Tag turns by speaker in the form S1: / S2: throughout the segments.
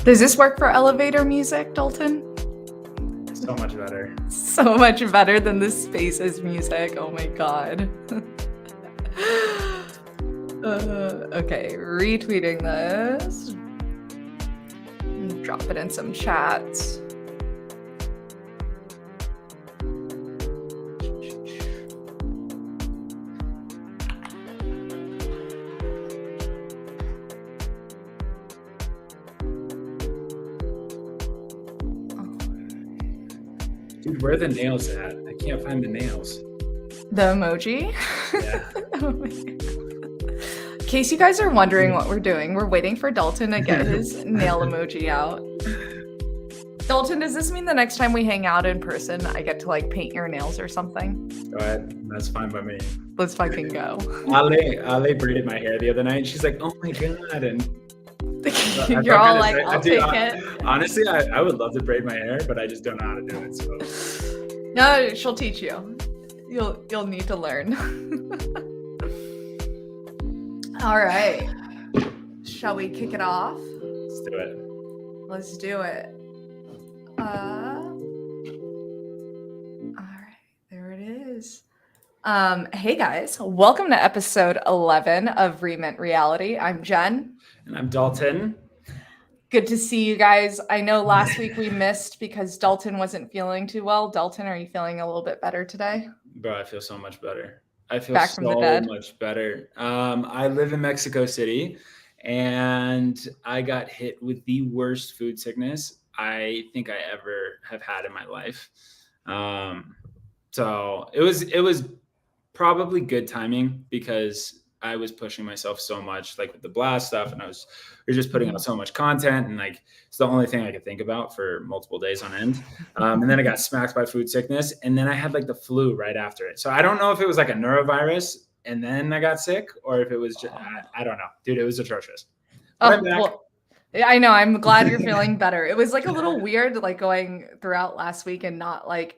S1: Does this work for elevator music, Dalton?
S2: So much better.
S1: So much better than the Spaces music. Oh my god. Okay, retweeting this. Drop it in some chats.
S2: Dude, where are the nails at? I can't find the nails.
S1: The emoji?
S2: Yeah.
S1: In case you guys are wondering what we're doing, we're waiting for Dalton to get his nail emoji out. Dalton, does this mean the next time we hang out in person, I get to like paint your nails or something?
S2: Go ahead. That's fine by me.
S1: Let's fucking go.
S2: Ale braided my hair the other night. She's like, "Oh my god!" And
S1: you're all like, "I'll take it."
S2: Honestly, I would love to braid my hair, but I just don't know how to do it. So.
S1: No, she'll teach you. You'll need to learn. All right. Shall we kick it off?
S2: Let's do it.
S1: Let's do it. All right, there it is. Hey guys, welcome to episode 11 of Remit Reality. I'm Jen.
S2: And I'm Dalton.
S1: Good to see you guys. I know last week we missed because Dalton wasn't feeling too well. Dalton, are you feeling a little bit better today?
S2: Bro, I feel so much better. I feel
S1: Back from the dead.
S2: much better. I live in Mexico City, and I got hit with the worst food sickness I think I ever have had in my life. So it was probably good timing because I was pushing myself so much, like with the blast stuff, and we were just putting out so much content, and like it's the only thing I could think about for multiple days on end. And then I got smacked by food sickness, and then I had like the flu right after it. So I don't know if it was like a neurovirus, and then I got sick, or if it was just, I don't know, dude. It was atrocious.
S1: Well, I know. I'm glad you're feeling better. It was like a little weird, like going throughout last week and not like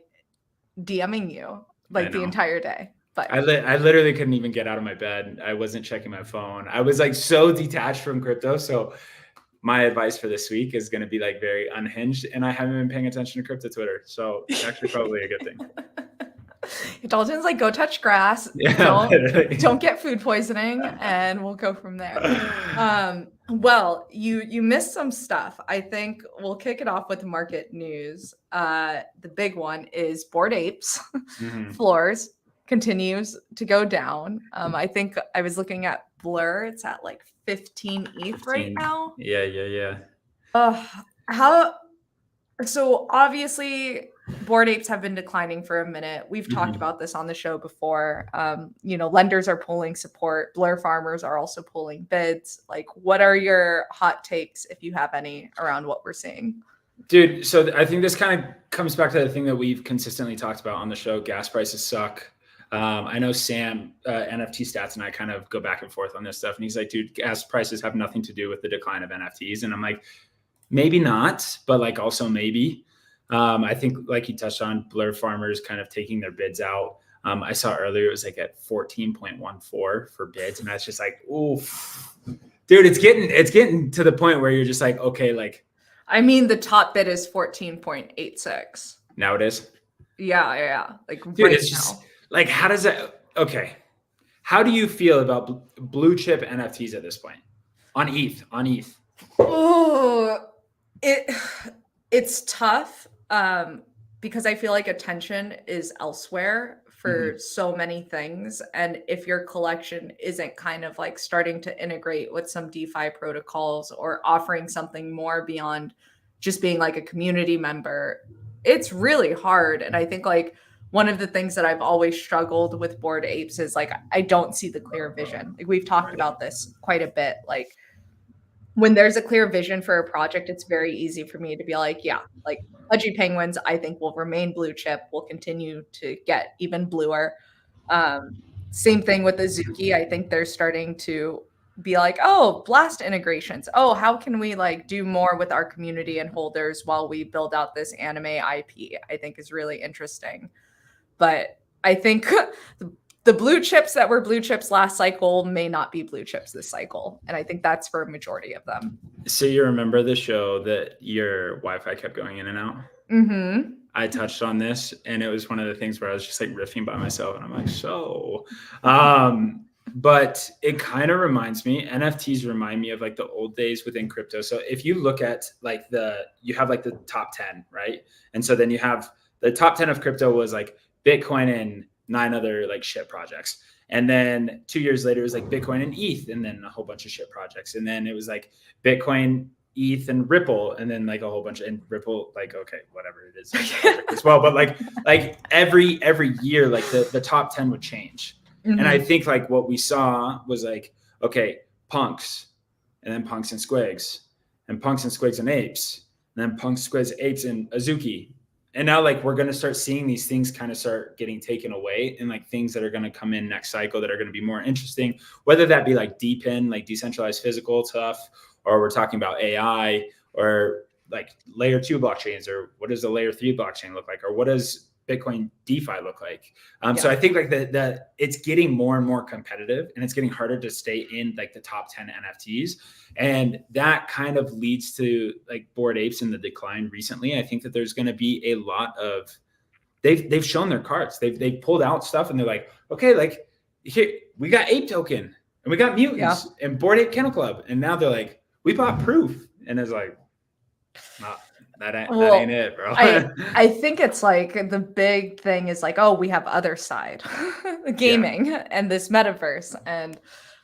S1: DMing you like the entire day. But
S2: I literally couldn't even get out of my bed. I wasn't checking my phone. I was like so detached from crypto. So my advice for this week is going to be like very unhinged. And I haven't been paying attention to crypto Twitter. So it's actually probably a good thing.
S1: Dalton's like, go touch grass.
S2: Yeah,
S1: don't get food poisoning, and we'll go from there. Well, you missed some stuff. I think we'll kick it off with market news. The big one is Board Apes floors continues to go down. I think I was looking at Blur. It's at like 15 ETH right now.
S2: Yeah.
S1: So obviously Board Apes have been declining for a minute. We've talked about this on the show before. Lenders are pulling support. Blur farmers are also pulling bids. Like, what are your hot takes, if you have any, around what we're seeing?
S2: Dude, so I think this kind of comes back to the thing that we've consistently talked about on the show. Gas prices suck. I know Sam, NFT Stats, and I kind of go back and forth on this stuff. And he's like, dude, gas prices have nothing to do with the decline of NFTs. And I'm like, maybe not, but like also maybe. I think like he touched on, Blur farmers kind of taking their bids out. I saw earlier it was like at 14.14 for bids. And that's just like, oof. Dude, it's getting to the point where you're just like, okay, like.
S1: I mean, the top bid is 14.86.
S2: Now it is?
S1: Yeah. Like,
S2: dude,
S1: right
S2: it's just, like, how does that, okay. How do you feel about blue chip NFTs at this point? On ETH.
S1: Oh, it's tough because I feel like attention is elsewhere for so many things. And if your collection isn't kind of like starting to integrate with some DeFi protocols or offering something more beyond just being like a community member, it's really hard. And I think like one of the things that I've always struggled with Board Apes is like, I don't see the clear vision. Like we've talked about this quite a bit. Like when there's a clear vision for a project, it's very easy for me to be like, yeah, like Pudgy Penguins, I think will remain blue chip, will continue to get even bluer. Same thing with Azuki. I think they're starting to be like, oh, blast integrations. Oh, how can we like do more with our community and holders while we build out this anime IP? I think is really interesting. But I think the blue chips that were blue chips last cycle may not be blue chips this cycle. And I think that's for a majority of them.
S2: So you remember the show that your Wi-Fi kept going in and out?
S1: Mm-hmm.
S2: I touched on this, and it was one of the things where I was just like riffing by myself, and I'm like, so, but it kind of reminds me, NFTs remind me of like the old days within crypto. So if you look at like you have like the top 10, right? And so then you have the top 10 of crypto was like Bitcoin and 9 other like shit projects. And then 2 years later, it was like Bitcoin and ETH, and then a whole bunch of shit projects. And then it was like Bitcoin, ETH, and Ripple, and then like a whole bunch of, and Ripple, like, okay, whatever it is as well. But like every year, like the top 10 would change. Mm-hmm. And I think like what we saw was like, okay, punks, and then punks and squigs, and punks and squigs and apes, and then punks, squigs, apes, and Azuki. And now like we're going to start seeing these things kind of start getting taken away, and like things that are going to come in next cycle that are going to be more interesting, whether that be like DePIN, like decentralized physical stuff, or we're talking about AI, or like layer 2 blockchains, or what does the layer 3 blockchain look like, or what does Bitcoin DeFi look like? So I think like that it's getting more and more competitive, and it's getting harder to stay in like the top 10 NFTs. And that kind of leads to like Board Apes in the decline recently. I think that there's going to be a lot of, they've shown their cards. They've pulled out stuff, and they're like, okay, like here, we got Ape Token, and we got Mutants, and Board Ape Kennel Club. And now they're like, we bought Proof. And it's like, nah, that ain't it, bro.
S1: I think it's like the big thing is like, oh, we have other side, gaming and this metaverse. And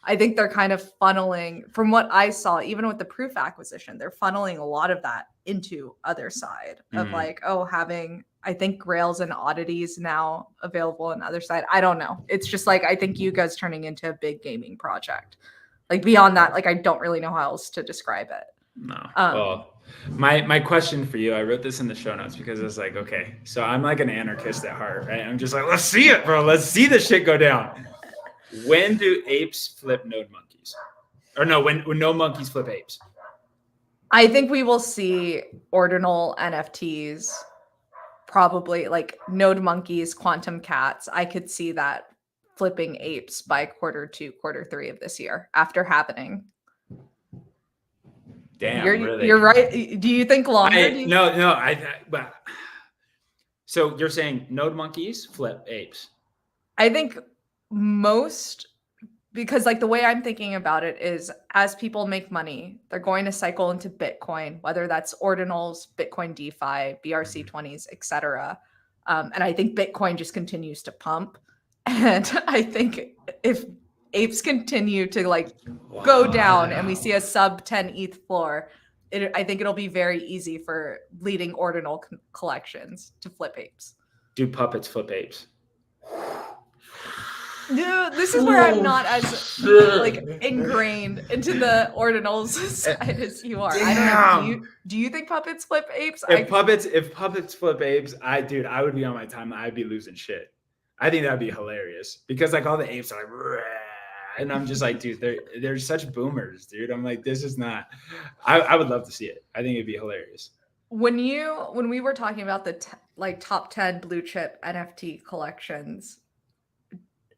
S1: I think they're kind of funneling, from what I saw, even with the Proof acquisition, they're funneling a lot of that into other side of like, oh, having, I think, Grails and Oddities now available on the other side. I don't know. It's just like, I think Yuga's turning into a big gaming project. Like beyond that, like I don't really know how else to describe it.
S2: No. Well, my question for you, I wrote this in the show notes because it's like, okay, so I'm like an anarchist at heart, right? I'm just like, let's see it, bro. Let's see this shit go down. When do apes flip node monkeys? Or no, when no monkeys flip apes?
S1: I think we will see ordinal NFTs, probably like node monkeys, quantum cats. I could see that flipping apes by Q2, Q3 of this year after happening.
S2: Damn,
S1: you're right. Do you think longer?
S2: But so you're saying node monkeys flip apes?
S1: I think most, because like the way I'm thinking about it is as people make money, they're going to cycle into Bitcoin, whether that's ordinals, Bitcoin DeFi, BRC20s, etc. And I think Bitcoin just continues to pump. And I think if apes continue to like go down and we see a sub 10 ETH floor, I think it'll be very easy for leading ordinal collections to flip apes.
S2: Do puppets flip apes?
S1: Dude, this is where I'm not as like ingrained into the ordinals side as you are.
S2: Damn.
S1: I don't know. Do you think puppets flip apes?
S2: If puppets flip apes, I would be on my timeline. I'd be losing shit. I think that'd be hilarious because like all the apes are like, and I'm just like, dude, they're such boomers, dude. I'm like, this is not. I would love to see it. I think it'd be hilarious.
S1: When we were talking about the like top 10 blue chip NFT collections,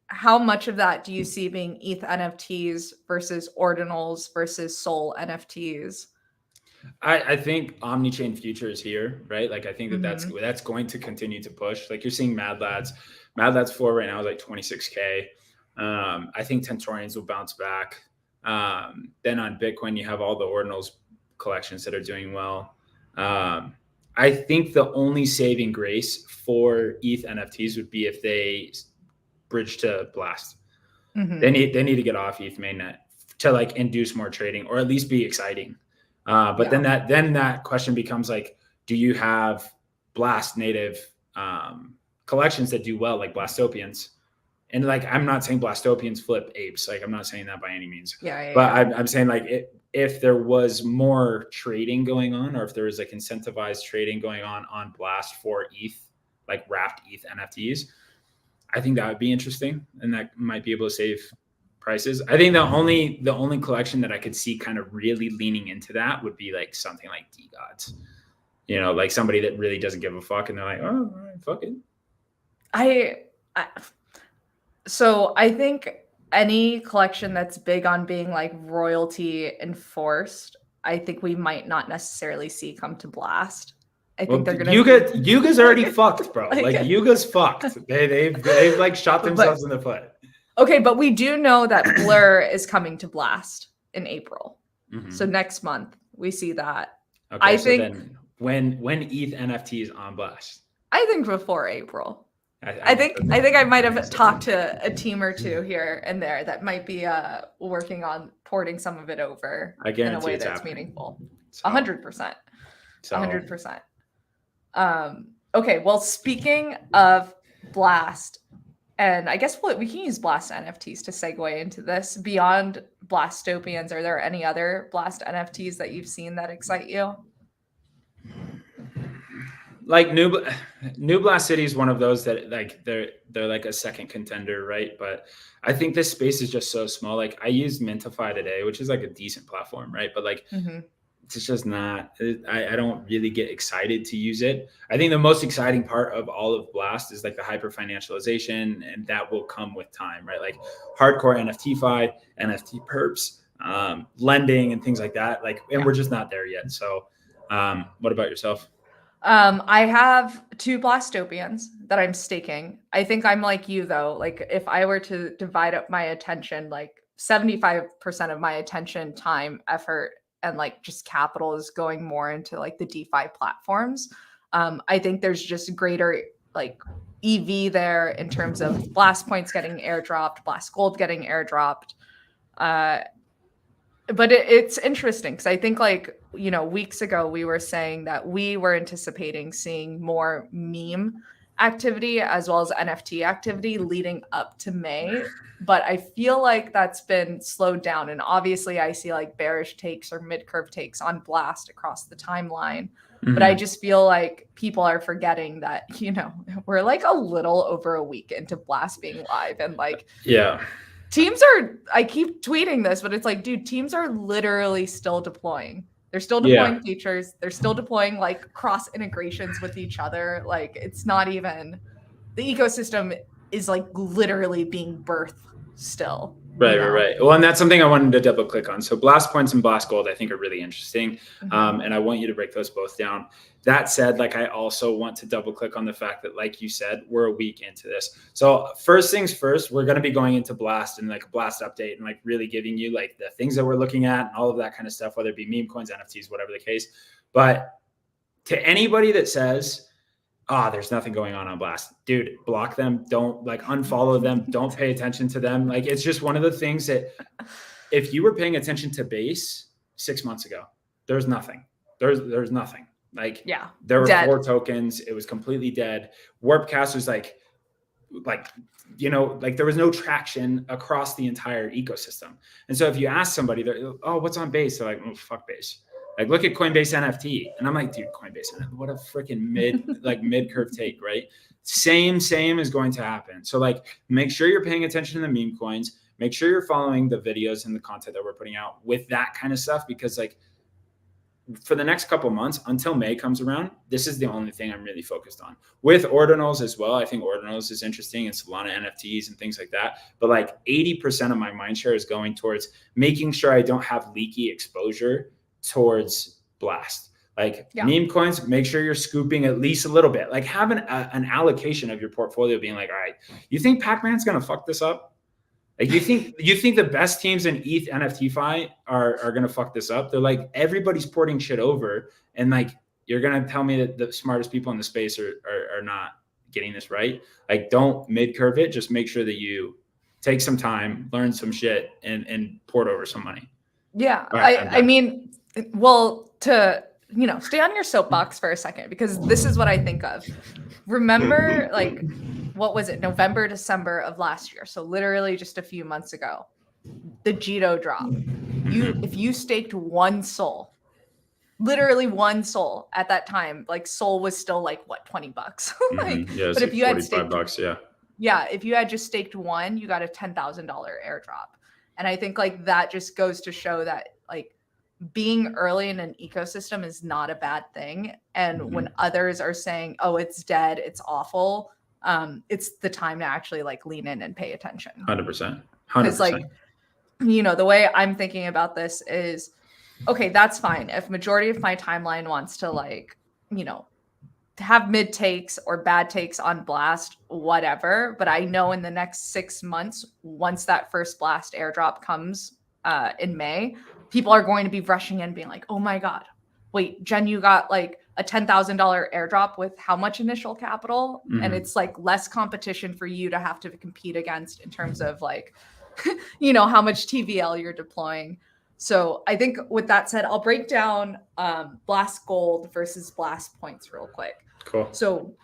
S1: how much of that do you see being ETH NFTs versus ordinals versus Sol NFTs?
S2: I think Omnichain Future is here, right? Like I think that's going to continue to push. Like you're seeing Mad Lads floor right now is like 26K. I think Tentorians will bounce back. Then on Bitcoin, you have all the ordinals collections that are doing well. I think the only saving grace for ETH NFTs would be if they bridge to Blast. They need to get off ETH mainnet to like induce more trading or at least be exciting. Then that question becomes like, do you have Blast native collections that do well, like Blastopians? And like, I'm not saying Blastopians flip apes. Like, I'm not saying that by any means. I'm saying like if there was more trading going on, or if there was like incentivized trading going on Blast for ETH, like wrapped ETH NFTs, I think that would be interesting, and that might be able to save prices. I think the only collection that I could see kind of really leaning into that would be like something like DeGods. You know, like somebody that really doesn't give a fuck, and they're like, oh, all right, fuck it.
S1: So I think any collection that's big on being like royalty enforced, I think we might not necessarily see come to Blast. I think they're gonna
S2: Yuga's already fucked, bro. Like Yuga's fucked. They've like shot themselves in the foot.
S1: Okay, but we do know that Blur is coming to Blast in April.
S2: Mm-hmm.
S1: So next month we see that.
S2: Okay, I think then when ETH NFTs on Blast?
S1: I think before April. I think I might have talked to a team or two here and there that might be working on porting some of it over in a way that's meaningful. 100%. 100%. Okay, well, speaking of Blast, and I guess we can use Blast NFTs to segue into this. Beyond Blastopians, are there any other Blast NFTs that you've seen that excite you?
S2: Like New Blast City is one of those that like they're like a second contender, right? But I think this space is just so small. Like I used Mintify today, which is like a decent platform, right? But like it's just not. I don't really get excited to use it. I think the most exciting part of all of Blast is like the hyper financialization, and that will come with time, right? Like hardcore NFTFi, NFT perps, lending, and things like that. Like, and we're just not there yet. So, what about yourself?
S1: I have 2 Blastopians that I'm staking. I think I'm like you though. Like if I were to divide up my attention, like 75% of my attention, time, effort, and like just capital is going more into like the DeFi platforms. I think there's just greater like EV there in terms of Blast points getting airdropped, Blast Gold getting airdropped. But it's interesting because I think like, you know, weeks ago we were saying that we were anticipating seeing more meme activity as well as NFT activity leading up to May. But I feel like that's been slowed down. And obviously I see like bearish takes or mid-curve takes on Blast across the timeline. But I just feel like people are forgetting that, you know, we're like a little over a week into Blast being live. And like, teams are, I keep tweeting this, but it's like, dude, teams are literally still deploying. They're still deploying features. They're still deploying like cross integrations with each other. Like it's not even, the ecosystem is like literally being birthed still.
S2: Right. Well, and that's something I wanted to double click on. So Blast Points and Blast Gold, I think are really interesting. And I want you to break those both down. That said, like, I also want to double click on the fact that, like you said, we're a week into this. So first things first, we're going to be going into Blast and like a Blast update and like really giving you like the things that we're looking at and all of that kind of stuff, whether it be meme coins, NFTs, whatever the case. But to anybody that says, there's nothing going on Blast, dude, block them. Don't like unfollow them. Don't pay attention to them. Like, it's just one of the things that if you were paying attention to base 6 months ago, there's nothing. There's nothing. Like, there were dead. 4 tokens. It was completely dead. Warpcast was like, you know, like there was no traction across the entire ecosystem. And so if you ask somebody, what's on base? They're like, oh, fuck base. Like, look at Coinbase NFT. And I'm like, dude, Coinbase NFT, what a freaking mid-curve take, right? Same is going to happen. So like, make sure you're paying attention to the meme coins. Make sure you're following the videos and the content that we're putting out with that kind of stuff, because like for the next couple of months until May comes around, this is the only thing I'm really focused on. With Ordinals as well. I think Ordinals is interesting, and Solana NFTs and things like that. But like 80% of my mind share is going towards making sure I don't have leaky exposure towards Blast. Like meme coins, make sure you're scooping at least a little bit. Like have an allocation of your portfolio being like, all right, you think Pac-Man's gonna fuck this up? Like you think the best teams in ETH NFTFi are gonna fuck this up? They're like, everybody's porting shit over, and like you're gonna tell me that the smartest people in the space are not getting this right? Like, don't mid-curve it. Just make sure that you take some time, learn some shit, and port over some money.
S1: Yeah, right, I mean, well, to, you know, stay on your soapbox for a second, because this is what I think of. Remember, like, what was it? November, December of last year. So literally just a few months ago, the Jito drop. If you staked one Sol, literally one Sol at that time, like Sol was still like what, $20? Like, but if you had staked
S2: $45,
S1: if you had just staked one, you got a $10,000 airdrop. And I think like that just goes to show that like being early in an ecosystem is not a bad thing. And when others are saying, oh, it's dead, it's awful, it's the time to actually like lean in and pay attention.
S2: 100%.
S1: Because like, the way I'm thinking about this is, okay, that's fine. If majority of my timeline wants to like, have mid takes or bad takes on Blast, whatever. But I know in the next 6 months, once that first Blast airdrop comes in May, people are going to be rushing in being like, oh my God, wait, Jen, you got like a $10,000 airdrop with how much initial capital?
S2: Mm-hmm.
S1: And it's like less competition for you to have to compete against in terms of like, how much TVL you're deploying. So I think with that said, I'll break down Blast Gold versus Blast Points real quick.
S2: Cool.
S1: So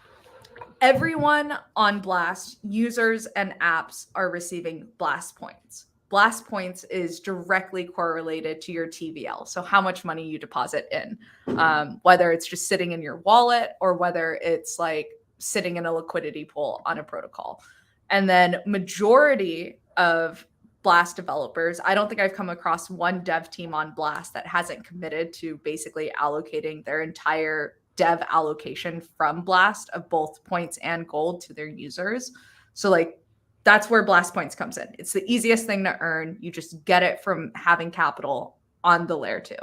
S1: everyone on Blast, users and apps, are receiving Blast Points. Blast Points is directly correlated to your TVL. So how much money you deposit in, whether it's just sitting in your wallet or whether it's like sitting in a liquidity pool on a protocol. And then majority of Blast developers, I don't think I've come across one dev team on Blast that hasn't committed to basically allocating their entire dev allocation from Blast of both points and gold to their users. So like that's where Blast Points comes in. It's the easiest thing to earn. You just get it from having capital on the layer 2.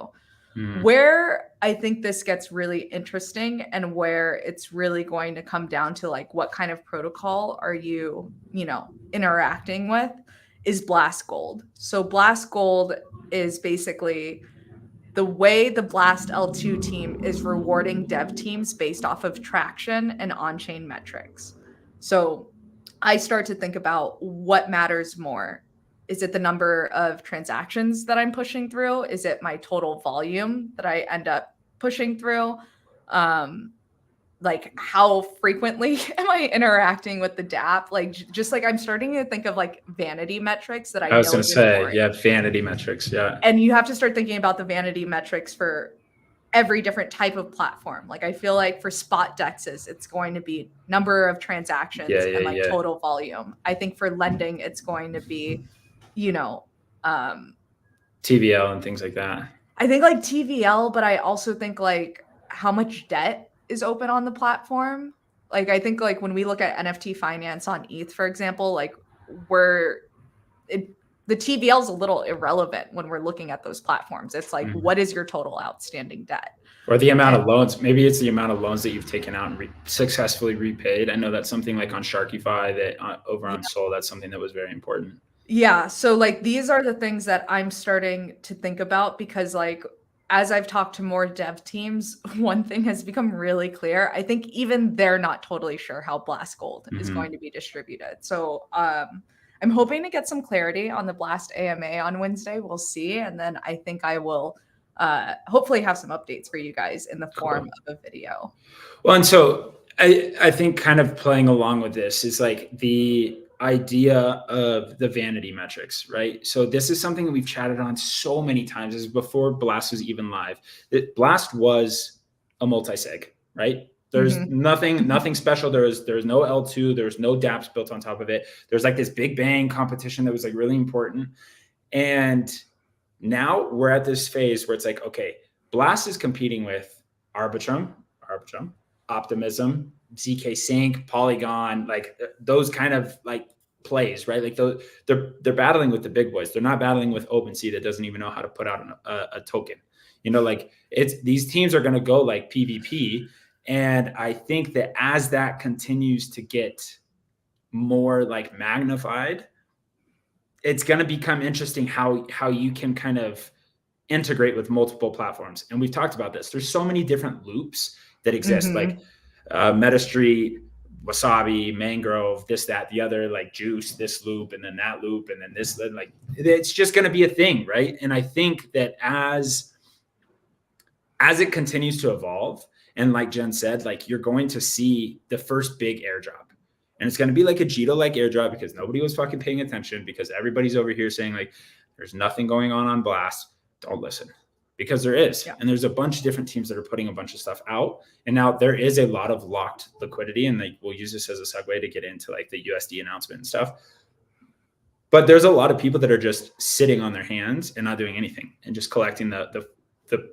S1: Where I think this gets really interesting and where it's really going to come down to like what kind of protocol are you, interacting with, is Blast Gold. So Blast Gold is basically the way the Blast L2 team is rewarding dev teams based off of traction and on-chain metrics. So I start to think about what matters more. Is it the number of transactions that I'm pushing through? Is it my total volume that I end up pushing through? Like how frequently am I interacting with the DApp? Like just like I'm starting to think of like vanity metrics that I was going to
S2: say, yeah, vanity metrics. Yeah.
S1: And you have to start thinking about the vanity metrics for every different type of platform. Like I feel like for spot dexes, it's going to be number of transactions and like total volume. I think for lending, it's going to be,
S2: TVL and things like that.
S1: I think like TVL, but I also think like how much debt is open on the platform. Like I think like when we look at NFT finance on ETH, for example, like the TVL is a little irrelevant when we're looking at those platforms. It's like, what is your total outstanding debt?
S2: Or the amount of loans. Maybe it's the amount of loans that you've taken out and successfully repaid. I know that's something like on Sharkify that over on Sol, that's something that was very important.
S1: Yeah. So like these are the things that I'm starting to think about because like as I've talked to more dev teams, one thing has become really clear. I think even they're not totally sure how Blast Gold is going to be distributed. So I'm hoping to get some clarity on the Blast AMA on Wednesday. We'll see. And then I think I will hopefully have some updates for you guys in the form of a video.
S2: Well, and so I think kind of playing along with this is like the idea of the vanity metrics, right? So this is something that we've chatted on so many times. This is before Blast was even live. That Blast was a multi-sig, right? There's nothing special. There's no L2. There's no dApps built on top of it. There's like this big bang competition that was like really important. And now we're at this phase where it's like, okay, Blast is competing with Arbitrum, Optimism, ZK Sync, Polygon, like those kind of like plays, right? Like those, they're battling with the big boys. They're not battling with OpenSea that doesn't even know how to put out a token. Like these teams are going to go like PvP. And I think that as that continues to get more like magnified, it's going to become interesting how you can kind of integrate with multiple platforms. And we've talked about this. There's so many different loops that exist, like MetaStreet, Wasabi, Mangrove, this, that, the other, like Juice, this loop, and then that loop, and then this, like it's just going to be a thing, right? And I think that as it continues to evolve, and like Jen said, like you're going to see the first big airdrop. And it's going to be like a Jito-like airdrop because nobody was fucking paying attention because everybody's over here saying like, there's nothing going on Blast. Don't listen. Because there is. Yeah. And there's a bunch of different teams that are putting a bunch of stuff out. And now there is a lot of locked liquidity. And like we'll use this as a segue to get into like the USD announcement and stuff. But there's a lot of people that are just sitting on their hands and not doing anything and just collecting the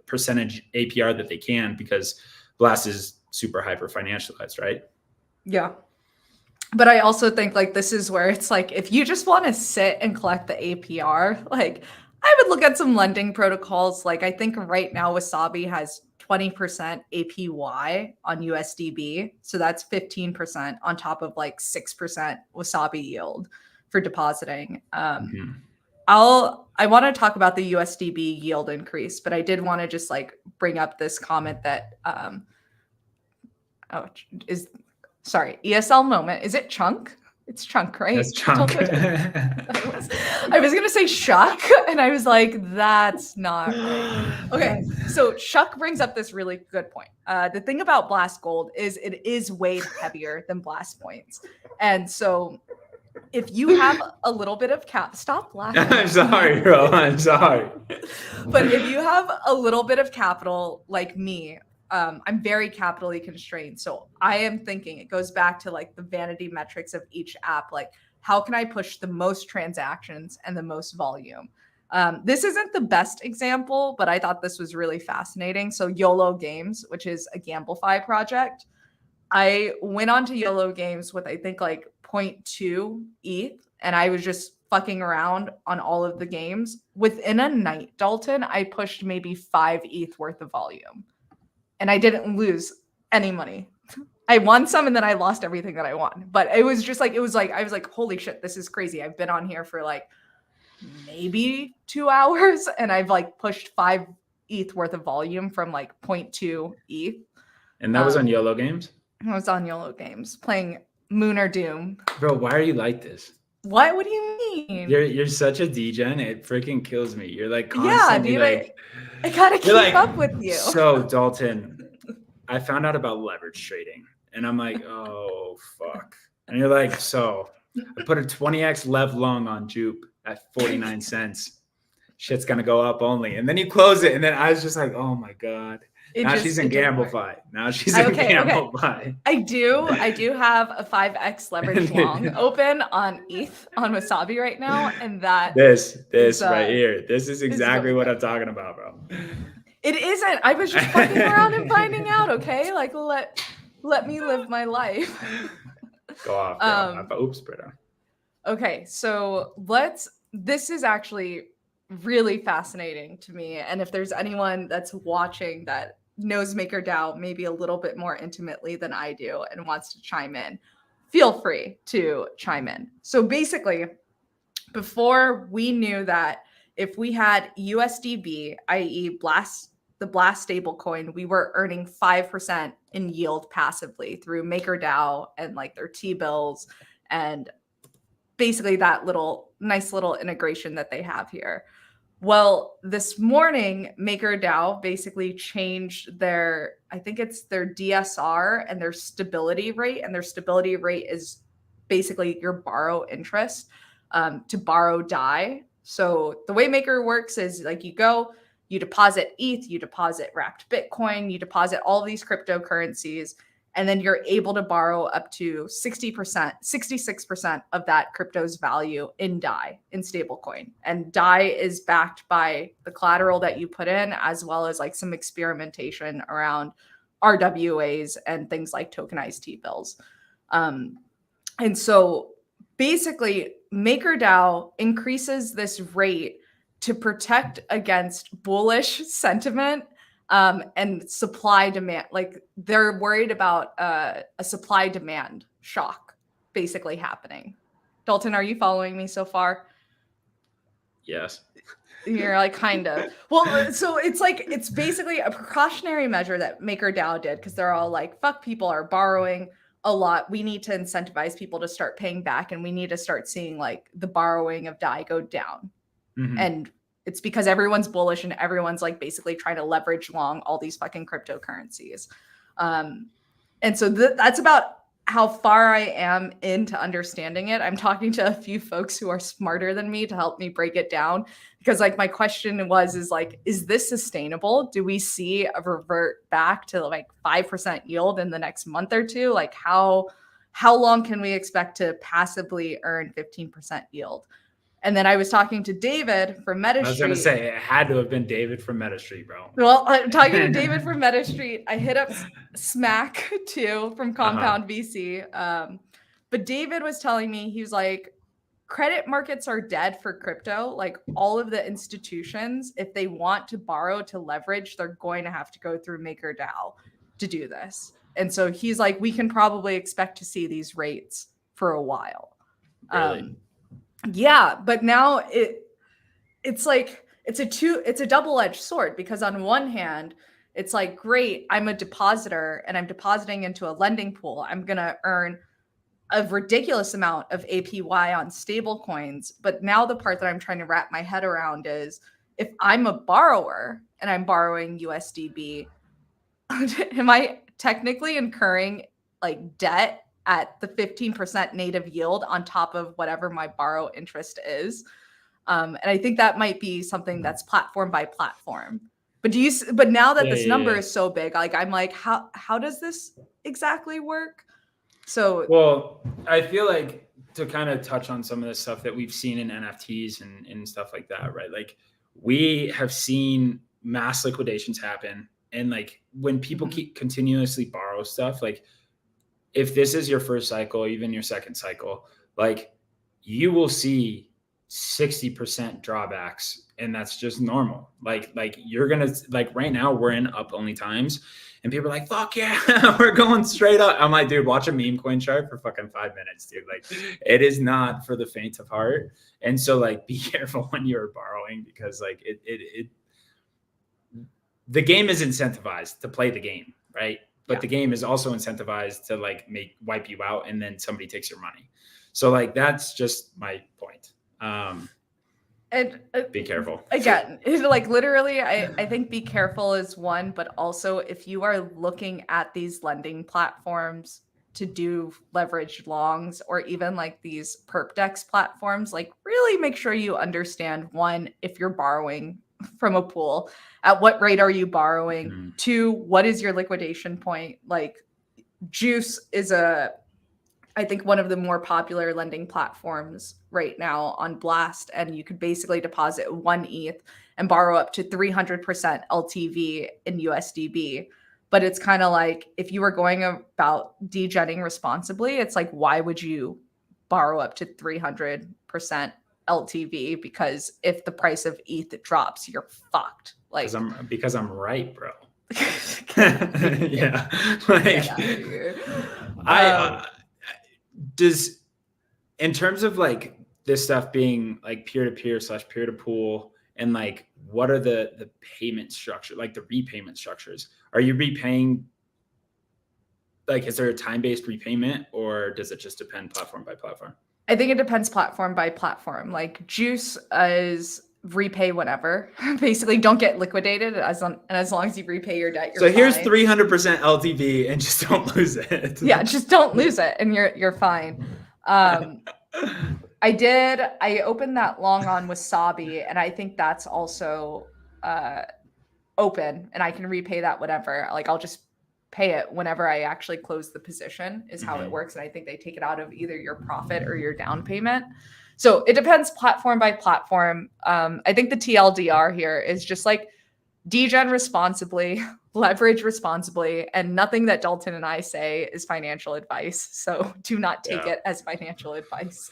S2: percentage APR that they can because Blast is super hyper financialized, right?
S1: Yeah. But I also think like this is where it's like if you just want to sit and collect the APR, like I would look at some lending protocols. Like I think right now Wasabi has 20% APY on USDB. So that's 15% on top of like 6% Wasabi yield for depositing. I want to talk about the USDB yield increase, but I did want to just like bring up this comment that sorry, ESL moment. Is it Chunk? It's Chunk, right?
S2: That's Chunk.
S1: I was going to say Shuck, and I was like, that's not right. Okay, so Shuck brings up this really good point. The thing about Blast Gold is it is way heavier than Blast Points. And so if you have a little bit of stop laughing.
S2: I'm sorry, bro. I'm sorry.
S1: But if you have a little bit of capital like me, I'm very capitally constrained. So I am thinking it goes back to like the vanity metrics of each app. Like, how can I push the most transactions and the most volume? This isn't the best example, but I thought this was really fascinating. So YOLO Games, which is a GambleFi project. I went on to YOLO Games with, I think, like 0.2 ETH, and I was just fucking around on all of the games. Within a night, Dalton, I pushed maybe 5 ETH worth of volume. And I didn't lose any money. I won some and then I lost everything that I won. But it was just like, I was like, holy shit, this is crazy. I've been on here for like maybe 2 hours and I've like pushed 5 ETH worth of volume from like 0.2 ETH.
S2: And that was on YOLO Games?
S1: I was on YOLO Games playing Moon or Doom.
S2: Bro, why are you like this?
S1: What? What do you mean?
S2: You're such a degen. It freaking kills me. You're like constantly
S1: I gotta keep up with you.
S2: So Dalton, I found out about leverage trading, and I'm like, oh fuck. And you're like, so I put a 20x lev long on Jupe at 49 cents. Shit's gonna go up only. And then you close it, and then I was just like, oh my god. Now she's in GambleFi. Now she's in GambleFi.
S1: I do have a 5x leverage long open on ETH on Wasabi right now, and that
S2: this right here. This is exactly what I'm talking about, bro.
S1: It isn't. I was just fucking around and finding out. Okay, like let me live my life.
S2: Go off. Oops, Britta.
S1: Okay, so this is actually really fascinating to me, and if there's anyone that's watching that knows MakerDAO maybe a little bit more intimately than I do and wants to chime in, feel free to chime in. So basically, before we knew that if we had USDB, i.e. the Blast stablecoin, we were earning 5% in yield passively through MakerDAO and like their T-bills and basically that nice little integration that they have here. Well, this morning, MakerDAO basically changed their DSR and their stability rate. And their stability rate is basically your borrow interest to borrow DAI. So the way Maker works is like you deposit ETH, you deposit wrapped Bitcoin, you deposit all these cryptocurrencies, and then you're able to borrow up to 66% of that crypto's value in DAI, in stablecoin. And DAI is backed by the collateral that you put in, as well as like some experimentation around RWAs and things like tokenized T-bills. And so basically, MakerDAO increases this rate to protect against bullish sentiment and supply demand. Like they're worried about a supply demand shock basically happening. Dalton, are you following me so far?
S2: Yes.
S1: You're like kind of. Well, so it's basically a precautionary measure that MakerDAO did because they're all like, fuck, people are borrowing a lot. We need to incentivize people to start paying back, and we need to start seeing like the borrowing of DAI go down. Mm-hmm. And it's because everyone's bullish and everyone's like basically trying to leverage long all these fucking cryptocurrencies. And so that's about how far I am into understanding it. I'm talking to a few folks who are smarter than me to help me break it down, because like my question is this sustainable? Do we see a revert back to like 5% yield in the next month or two? Like how long can we expect to passively earn 15% yield? And then I was talking to David from MetaStreet.
S2: I was going to say, it had to have been David from MetaStreet, bro.
S1: Well, I'm talking to David from MetaStreet. I hit up Smack too from Compound VC. But David was telling me, he was like, credit markets are dead for crypto. Like all of the institutions, if they want to borrow to leverage, they're going to have to go through MakerDAO to do this. And so he's like, we can probably expect to see these rates for a while.
S2: Really?
S1: Yeah, but now it's like it's a double-edged sword, because on one hand, it's like, great, I'm a depositor and I'm depositing into a lending pool. I'm gonna earn a ridiculous amount of APY on stable coins. But now the part that I'm trying to wrap my head around is, if I'm a borrower and I'm borrowing USDB, am I technically incurring like debt at the 15% native yield on top of whatever my borrow interest is? And I think that might be something that's platform by platform. But now that this number is so big, like I'm like, how does this exactly work? So,
S2: well, I feel like, to kind of touch on some of the stuff that we've seen in NFTs and stuff like that, right? Like we have seen mass liquidations happen. And like when people keep continuously borrow stuff, like if this is your first cycle, even your second cycle, like you will see 60% drawbacks, and that's just normal. Like you're gonna, like right now we're in up only times, and people are like, fuck yeah, we're going straight up. I'm like, dude, watch a meme coin chart for fucking 5 minutes, dude. Like it is not for the faint of heart. And so like be careful when you're borrowing, because like the game is incentivized to play the game, right? But the game is also incentivized to like wipe you out, and then somebody takes your money. So like that's just my point.
S1: And
S2: be careful.
S1: Again, like literally, I think be careful is one, but also if you are looking at these lending platforms to do leveraged longs, or even like these perp dex platforms, like really make sure you understand, one, if you're borrowing from a pool, at what rate are you borrowing? Two, what is your liquidation point? Like Juice is I think one of the more popular lending platforms right now on Blast, and you could basically deposit 1 ETH and borrow up to 300% LTV in USDB. But it's kind of like, if you were going about degenning responsibly, it's like, why would you borrow up to 300% LTV? Because if the price of ETH drops, you're fucked. Like
S2: because I'm right, bro. Yeah. Like does, in terms of like this stuff being like peer-to-peer / peer-to-pool, and like what are the payment structure, like the repayment structures? Are you repaying, like is there a time-based repayment, or does it just depend platform by platform?
S1: I think it depends platform by platform. Like Juice is repay whenever. Basically, don't get liquidated as long as you repay your debt.
S2: So here's 300% LTV, and just don't lose it.
S1: Yeah, just don't lose it, and you're fine. I opened that long on Wasabi, and I think that's also open, and I can repay that whenever. Like I'll just pay it whenever I actually close the position, is how it works. And I think they take it out of either your profit or your down payment. So it depends platform by platform. I think the TLDR here is just like degen responsibly, leverage responsibly, and nothing that Dalton and I say is financial advice. So do not take it as financial advice.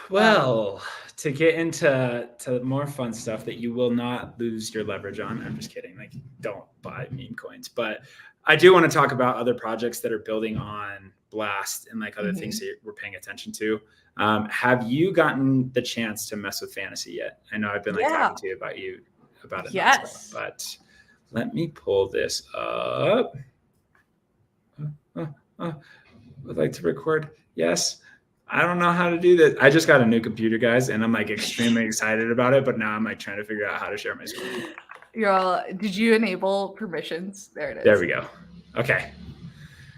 S2: Well, to get into more fun stuff that you will not lose your leverage on. I'm just kidding. Like, don't buy meme coins. But I do want to talk about other projects that are building on Blast and like other things that we're paying attention to. Have you gotten the chance to mess with Fantasy yet? I know I've been like talking to you about it.
S1: Yes.
S2: But let me pull this up. Would like to record. Yes. I don't know how to do this. I just got a new computer, guys, and I'm like extremely excited about it. But now I'm like trying to figure out how to share my screen.
S1: Did you enable permissions? There it is.
S2: There we go. Okay.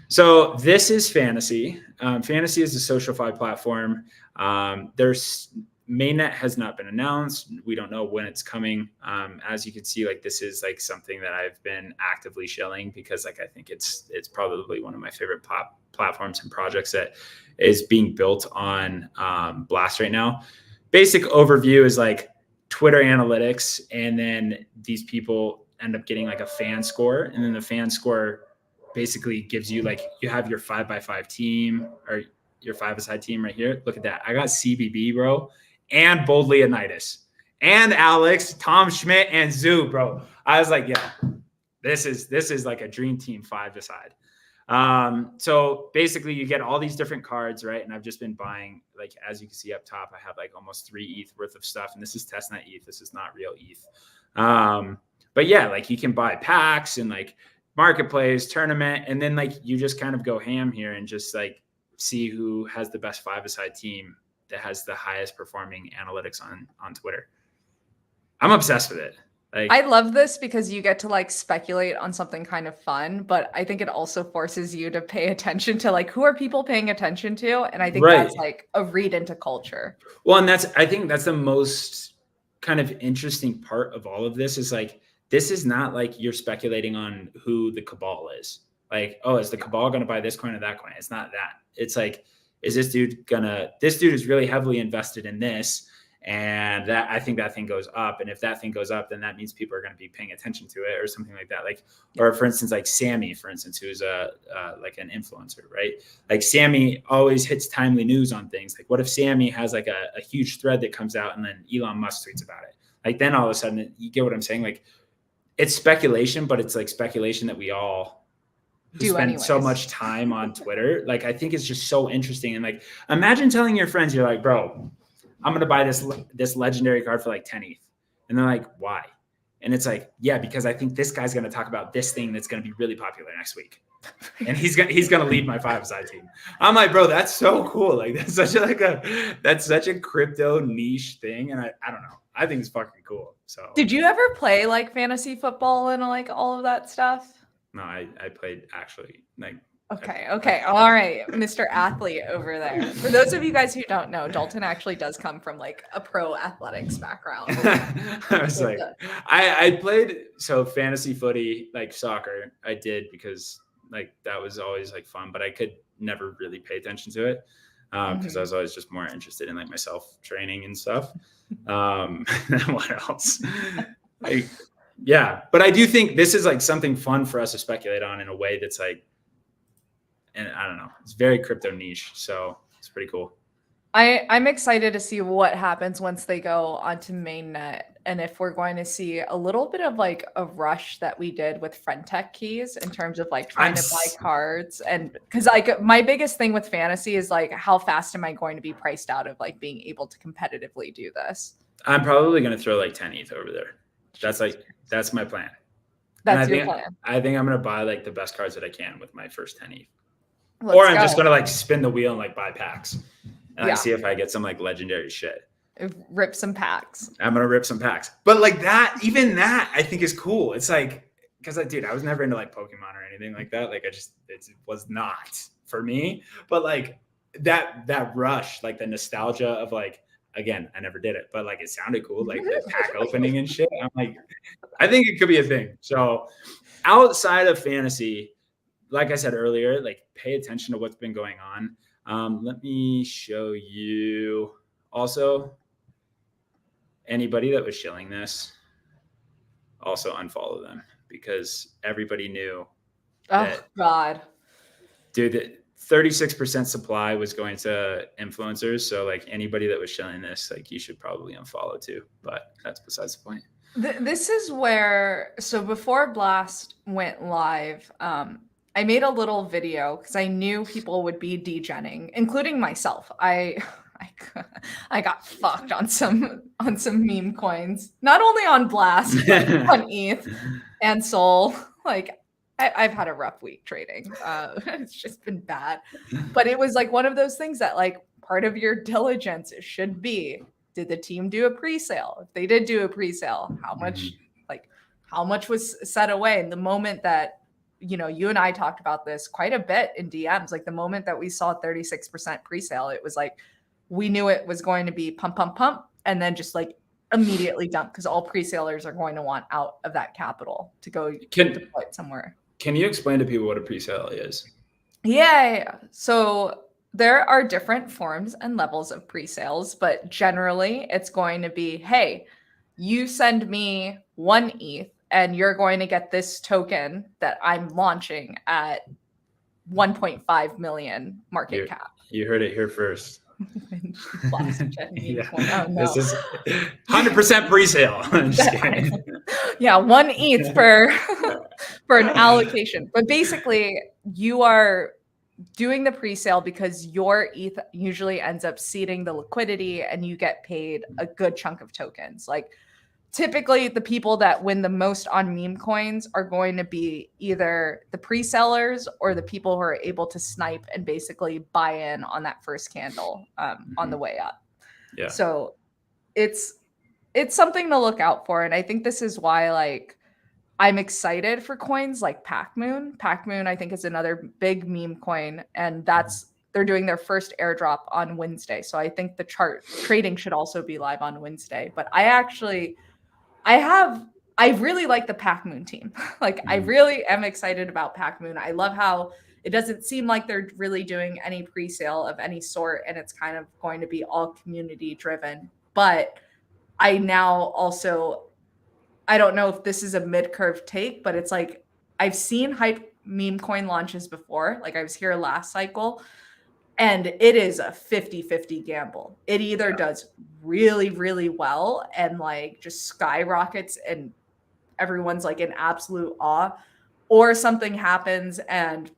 S2: So this is Fantasy. Fantasy is a SocialFi platform. There's mainnet has not been announced. We don't know when it's coming. As you can see, like this is like something that I've been actively shilling, because like I think it's probably one of my favorite platforms and projects that is being built on Blast right now. Basic overview is like Twitter analytics, and then these people end up getting like a fan score, and then the fan score basically gives you like, you have your 5x5 team, or your 5-a-side team right here. Look at that. I got CBB, bro, and Bold Leonidas, and Alex, Tom Schmidt, and Zoo, bro. I was like, yeah, this is like a dream team 5-a-side. So basically you get all these different cards, right? And I've just been buying, like, as you can see up top, I have like almost 3 ETH worth of stuff. And this is testnet ETH. This is not real ETH. But yeah, like you can buy packs and like marketplace, tournament, and then like you just kind of go ham here and just like see who has the best 5-a-side team that has the highest performing analytics on Twitter. I'm obsessed with it. Like,
S1: I love this because you get to like speculate on something kind of fun, but I think it also forces you to pay attention to like who are people paying attention to, and I think that's like a read into culture.
S2: Well, and I think that's the most kind of interesting part of all of this is like, this is not like you're speculating on who the cabal is. Like, oh, is the cabal going to buy this coin or that coin? It's not that. It's like, is this dude is really heavily invested in this. And that, I think that thing goes up. And if that thing goes up, then that means people are going to be paying attention to it or something like that. Like, or for instance, like Sammy, for instance, who's like an influencer, right? Like Sammy always hits timely news on things. Like, what if Sammy has like a huge thread that comes out and then Elon Musk tweets about it? Like, then all of a sudden, you get what I'm saying? Like, it's speculation, but it's like speculation that we all spend so much time on Twitter. Like, I think it's just so interesting. And like, imagine telling your friends, you're like, bro, I'm going to buy this legendary card for like 10 ETH. And they're like, why? And it's like, yeah, because I think this guy's going to talk about this thing that's going to be really popular next week. And he's going to lead my 5-a-side team. I'm like, bro, that's so cool. Like, that's such a crypto niche thing. And I don't know. I think it's fucking cool. So
S1: did you ever play like fantasy football and like all of that stuff?
S2: No, I played actually like.
S1: Okay. All right. Mr. Athlete over there. For those of you guys who don't know, Dalton actually does come from like a pro athletics background.
S2: I was like, I played fantasy footy, like soccer. I did because like that was always like fun, but I could never really pay attention to it because I was always just more interested in like my self training and stuff. What else? Like, yeah, but I do think this is like something fun for us to speculate on in a way that's like, and I don't know, it's very crypto niche. So it's pretty cool.
S1: I'm excited to see what happens once they go onto mainnet. And if we're going to see a little bit of like a rush that we did with Friendtech keys in terms of like trying to buy cards. And because like my biggest thing with fantasy is like, how fast am I going to be priced out of like being able to competitively do this?
S2: I'm probably going to throw like 10 ETH over there. That's my plan.
S1: That's your plan.
S2: I think I'm going to buy like the best cards that I can with my first 10 ETH. Or I'm just going to like spin the wheel and like buy packs and like see if I get some like legendary shit.
S1: Rip some packs.
S2: I'm going to rip some packs. But like that, even that I think is cool. It's like, because I was never into like Pokemon or anything like that. Like it was not for me. But like that rush, like the nostalgia of like, again, I never did it, but like it sounded cool, like the pack opening and shit. I'm like, I think it could be a thing. So outside of fantasy, like I said earlier, like pay attention to what's been going on. Let me show you also anybody that was shilling this, also unfollow them because everybody knew.
S1: Oh God.
S2: Dude, the 36% supply was going to influencers. So like anybody that was shilling this, like you should probably unfollow too, but that's besides the point.
S1: This is where, so before Blast went live, I made a little video because I knew people would be degenning, including myself. I got fucked on some meme coins, not only on Blast, but on ETH and Sol. Like I've had a rough week trading. It's just been bad, but it was like one of those things that like part of your diligence should be, did the team do a pre-sale? If they did do a pre-sale, how much was set away? And the moment that, you know, you and I talked about this quite a bit in DMs, like the moment that we saw 36% pre-sale, it was like, we knew it was going to be pump, pump, pump, and then just like immediately dump because all pre-salers are going to want out of that capital to go deploy it somewhere.
S2: Can you explain to people what a pre-sale is?
S1: Yeah. So there are different forms and levels of pre-sales, but generally it's going to be, hey, you send me 1 ETH and you're going to get this token that I'm launching at 1.5 million market cap.
S2: You heard it here first.
S1: Blast Jenn
S2: Yeah.
S1: coin. Oh, no.
S2: This is 100% pre-sale. I'm just kidding.
S1: Yeah, 1 ETH for an allocation. But basically, you are doing the pre-sale because your ETH usually ends up seeding the liquidity and you get paid a good chunk of tokens. Like typically the people that win the most on meme coins are going to be either the pre-sellers or the people who are able to snipe and basically buy in on that first candle on the way up.
S2: Yeah.
S1: So it's something to look out for. And I think this is why like I'm excited for coins like PacMoon. PacMoon, I think, is another big meme coin, and they're doing their first airdrop on Wednesday. So I think the trading should also be live on Wednesday. But I really like the PacMoon team. Like I really am excited about PacMoon. I love how it doesn't seem like they're really doing any pre-sale of any sort, and it's kind of going to be all community driven. But I now also, I don't know if this is a mid-curve take, but it's like I've seen hype meme coin launches before. Like I was here last cycle, and it is a 50-50 gamble. It either does really, really well and like just skyrockets and everyone's like in absolute awe, or something happens and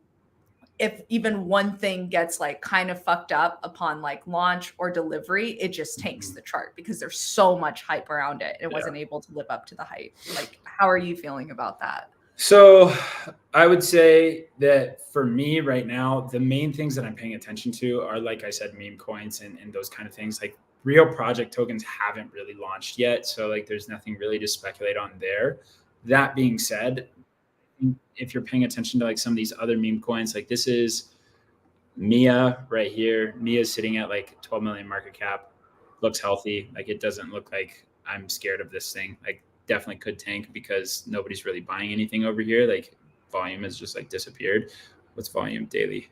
S1: if even one thing gets like kind of fucked up upon like launch or delivery, it just tanks the chart because there's so much hype around it. It wasn't able to live up to the hype. Like, how are you feeling about that?
S2: So I would say that for me right now, the main things that I'm paying attention to are, like I said, meme coins and those kind of things. Like real project tokens haven't really launched yet. So like there's nothing really to speculate on there. That being said, if you're paying attention to like some of these other meme coins, like this is Mia right here. Mia's sitting at like 12 million market cap, looks healthy. Like it doesn't look like I'm scared of this thing. Like definitely could tank because nobody's really buying anything over here. Like volume has just like disappeared. What's volume daily?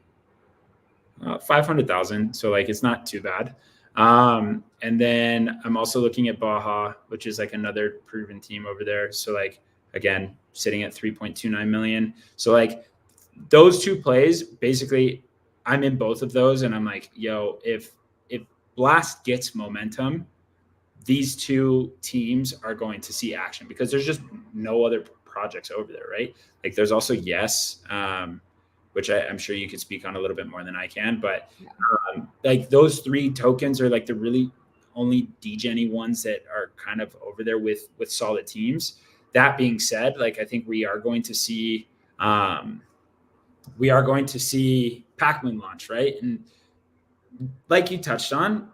S2: 500,000. So like, it's not too bad. And then I'm also looking at Baja, which is like another proven team over there. So like, again, sitting at 3.29 million. So like those two plays, basically I'm in both of those. And I'm like, yo, if Blast gets momentum, these two teams are going to see action because there's just no other projects over there, right? Like there's also Yes, which I'm sure you could speak on a little bit more than I can, but like those three tokens are like the really only degen-y ones that are kind of over there with solid teams. That being said, like I think we are going to see PacMoon launch, right? And like you touched on,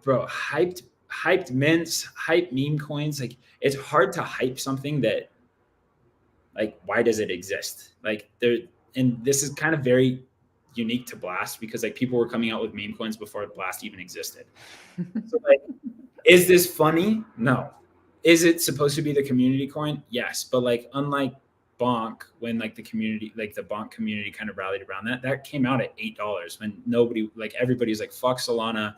S2: bro, hyped mints, hype meme coins. Like it's hard to hype something that, like, why does it exist? Like there, and this is kind of very unique to Blast because like people were coming out with meme coins before Blast even existed. So like, is this funny? No. Is it supposed to be the community coin? Yes. But like, unlike Bonk, when like the community, like the Bonk community kind of rallied around that came out at $8 when nobody, like everybody's like, fuck Solana,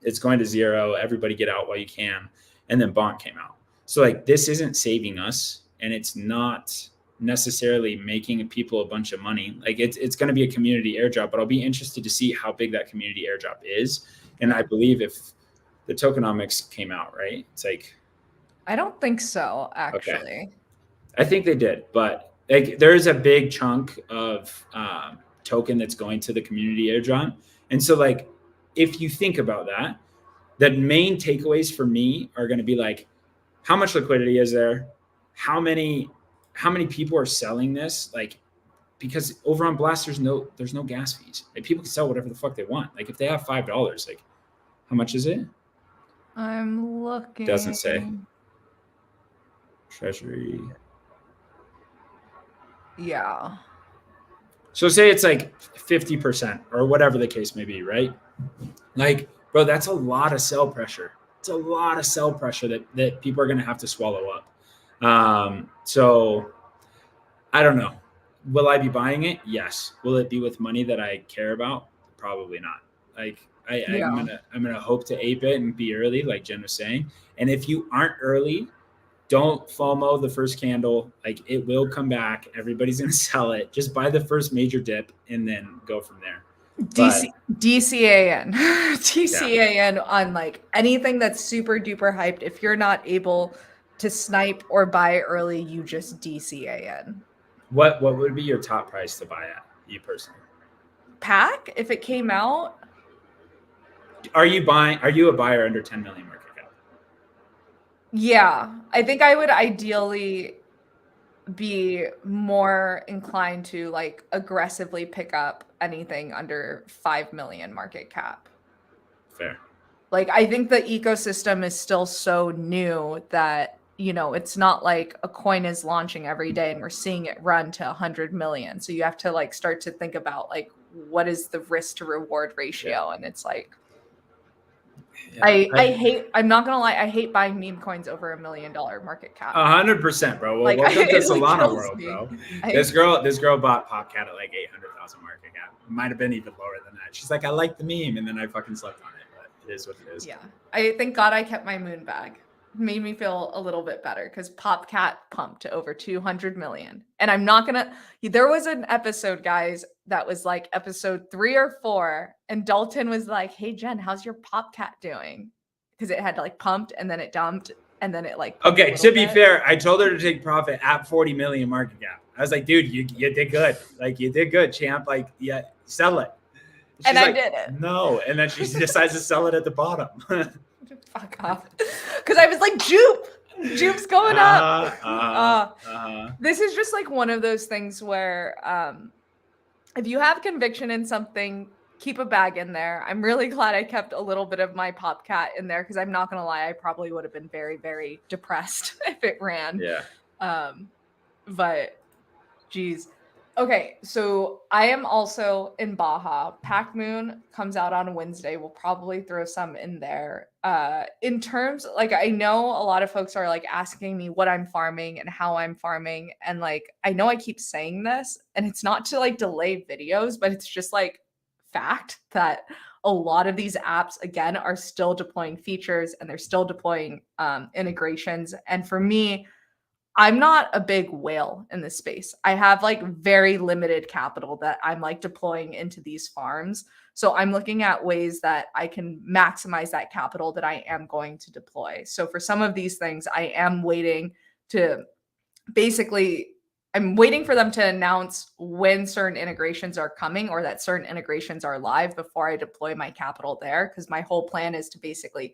S2: it's going to zero. Everybody get out while you can. And then Bonk came out. So like, this isn't saving us and it's not necessarily making people a bunch of money. Like it's going to be a community airdrop, but I'll be interested to see how big that community airdrop is. And I believe if the tokenomics came out, right? It's like,
S1: I don't think so, actually.
S2: Okay. I think they did, but like there's a big chunk of token that's going to the community airdrop. And so like, if you think about that, the main takeaways for me are going to be like, how much liquidity is there? How many people are selling this? Like, because over on Blast, there's no gas fees. Like people can sell whatever the fuck they want. Like if they have $5, like how much is it?
S1: I'm looking.
S2: Doesn't say. Treasury.
S1: Yeah.
S2: So say it's like 50% or whatever the case may be, right? Like, bro, that's a lot of sell pressure. It's a lot of sell pressure that people are going to have to swallow up. So I don't know. Will I be buying it? Yes. Will it be with money that I care about? Probably not. Like I'm gonna hope to ape it and be early, like Jen was saying. And if you aren't early, don't FOMO the first candle. Like it will come back. Everybody's going to sell it. Just buy the first major dip and then go from there.
S1: DCAN. TCAN on like anything that's super duper hyped. If you're not able to snipe or buy early, you just DCAN.
S2: What would be your top price to buy at, you personally?
S1: Pack, if it came out.
S2: Are you a buyer under 10 million market cap?
S1: Yeah, I think I would ideally be more inclined to like aggressively pick up anything under 5 million market cap.
S2: Fair.
S1: Like, I think the ecosystem is still so new that, you know, it's not like a coin is launching every day and we're seeing it run to 100 million. So you have to like start to think about like, what is the risk to reward ratio? Yeah. And it's like, I'm not gonna lie, I hate buying meme coins over $1 million market cap.
S2: 100%, bro. Well,
S1: like,
S2: welcome to Solana
S1: like
S2: world, bro. This girl bought Popcat at like 800,000 market cap. It might have been even lower than that. She's like, I like the meme, and then I fucking slept on it. But it is what it is.
S1: Yeah, I thank God I kept my moon bag. Made me feel a little bit better because Popcat pumped to over 200 million. And I'm not gonna. There was an episode, guys, that was like episode 3 or 4, and Dalton was like, "Hey Jen, how's your Popcat doing?" Because it had like pumped and then it dumped and then it like.
S2: Okay, to be fair, I told her to take profit at 40 million market cap. I was like, dude, you did good. Like you did good, champ. Like yeah, sell it. She's
S1: and
S2: like,
S1: I did it.
S2: No, and then she decides to sell it at the bottom.
S1: Fuck off. Because I was like, Jupe's going up. This is just like one of those things where if you have conviction in something, keep a bag in there. I'm really glad I kept a little bit of my Popcat in there because I'm not going to lie, I probably would have been very, very depressed if it ran.
S2: Yeah.
S1: But geez. Okay, so I am also in Baja. Pac Moon comes out on Wednesday. We'll probably throw some in there. In terms, like, I know a lot of folks are like asking me what I'm farming and how I'm farming. And like, I know I keep saying this, and it's not to like delay videos, but it's just like fact that a lot of these apps, again, are still deploying features and they're still deploying integrations. And for me, I'm not a big whale in this space. I have like very limited capital that I'm like deploying into these farms. So I'm looking at ways that I can maximize that capital that I am going to deploy. So for some of these things, I am waiting to I'm waiting for them to announce when certain integrations are coming or that certain integrations are live before I deploy my capital there. Because my whole plan is to basically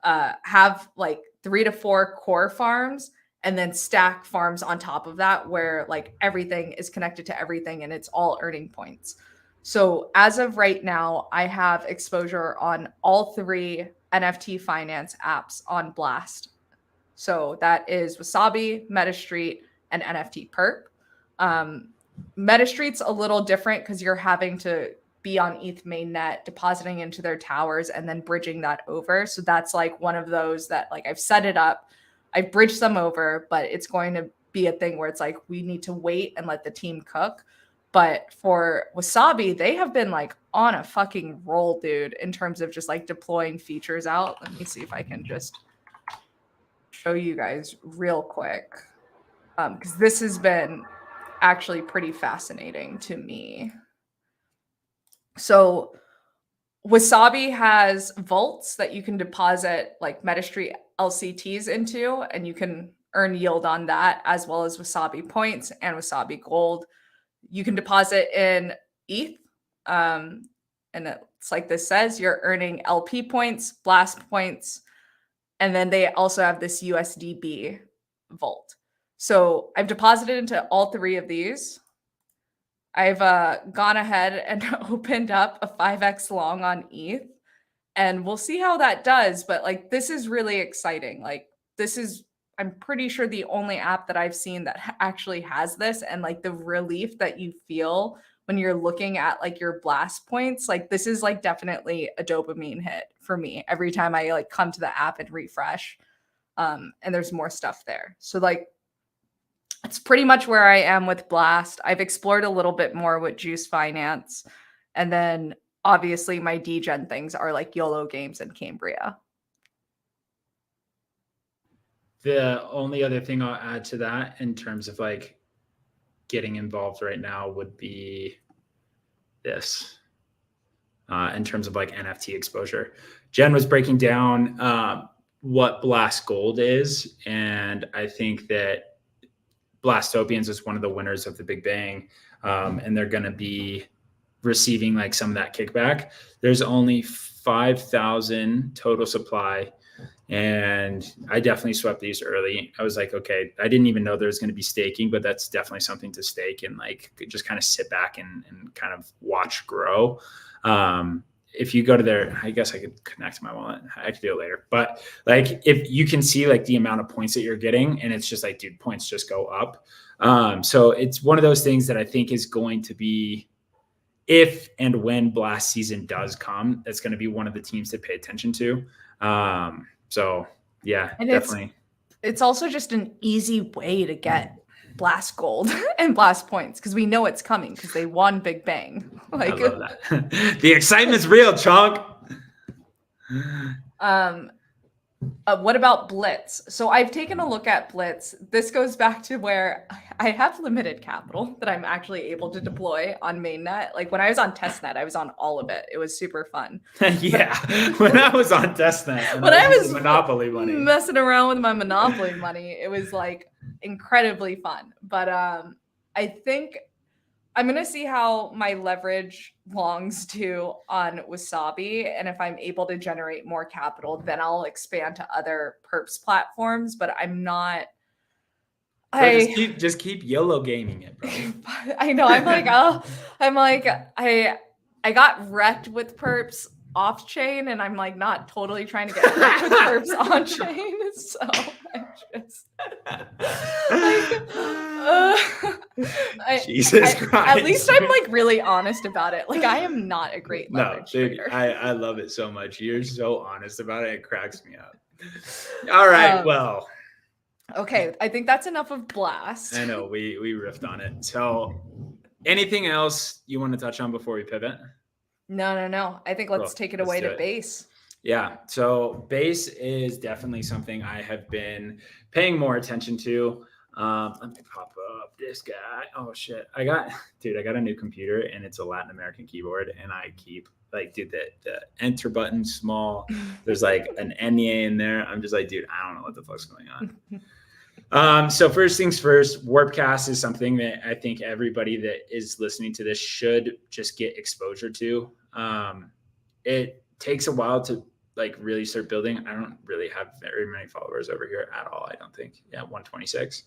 S1: have like 3 to 4 core farms and then stack farms on top of that where like everything is connected to everything and it's all earning points. So as of right now, I have exposure on all 3 NFT finance apps on Blast. So that is Wasabi, MetaStreet, and NFT Perp. MetaStreet's a little different because you're having to be on ETH mainnet, depositing into their towers, and then bridging that over. So that's like one of those that like I've set it up. I've bridged them over, but it's going to be a thing where it's like we need to wait and let the team cook. But for Wasabi, they have been like on a fucking roll, dude, in terms of just like deploying features out. Let me see if I can just show you guys real quick. Because this has been actually pretty fascinating to me. So Wasabi has vaults that you can deposit like MetaStreet LCTs into, and you can earn yield on that, as well as Wasabi points and Wasabi gold. You can deposit in ETH, and it's like this says, you're earning LP points, Blast points, and then they also have this USDB vault. So I've deposited into all 3 of these. I've gone ahead and opened up a 5x long on ETH, and we'll see how that does. But like, this is really exciting. Like, this is, I'm pretty sure, the only app that I've seen that actually has this, and like the relief that you feel when you're looking at like your blast points, like this is like definitely a dopamine hit for me every time I like come to the app and refresh. And there's more stuff there. So like, it's pretty much where I am with Blast. I've explored a little bit more with Juice Finance. And then obviously my DGen things are like YOLO Games and Cambria.
S2: The only other thing I'll add to that in terms of like getting involved right now would be this. in terms of like NFT exposure. Jen was breaking down what Blast Gold is, and I think that Blastopians is one of the winners of the Big Bang, and they're going to be receiving like some of that kickback. There's only 5,000 total supply, and I definitely swept these early. I was like, okay, I didn't even know there was going to be staking, but that's definitely something to stake and like just kind of sit back and kind of watch grow. If you go to their, I guess I could connect my wallet. I could do it later. But like, if you can see like the amount of points that you're getting, and it's just like, dude, points just go up. So it's one of those things that I think is going to be, if and when Blast season does come, that's going to be one of the teams to pay attention to. So yeah, and definitely.
S1: It's also just an easy way to get Blast Gold and Blast points, because we know it's coming because they won Big Bang. Like,
S2: I love that. The excitement's real, Chunk.
S1: What about Blitz? So I've taken a look at Blitz. This goes back to where I have limited capital that I'm actually able to deploy on mainnet. Like when I was on testnet, I was on all of it. It was super fun.
S2: Yeah, when I was on testnet,
S1: when I was
S2: Monopoly money,
S1: messing around with my Monopoly money, it was like incredibly fun. But I think I'm going to see how my leverage longs to on Wasabi. And if I'm able to generate more capital, then I'll expand to other perps platforms. But I'm not.
S2: Just keep YOLO gaming it, bro.
S1: I know. I got wrecked with perps off chain, and I'm like not totally trying to get wrecked with perps on chain. So I'm just
S2: Jesus Christ.
S1: At least I'm like really honest about it. Like I am not a great leverage trader.
S2: I love it so much. You're so honest about it. It cracks me up. All right. Well.
S1: Okay. I think that's enough of Blast.
S2: I know we riffed on it. So anything else you want to touch on before we pivot?
S1: No. I think let's take it away to Base.
S2: Yeah. So Base is definitely something I have been paying more attention to. Let me pop up this guy. Oh shit. I got a new computer, and it's a Latin American keyboard, and I keep like, dude, the enter button small. There's like an NEA in there. I'm just like, dude, I don't know what the fuck's going on. So first things first, Warpcast is something that I think everybody that is listening to this should just get exposure to. It takes a while to like really start building. I don't really have very many followers over here at all. I don't think. Yeah, 126.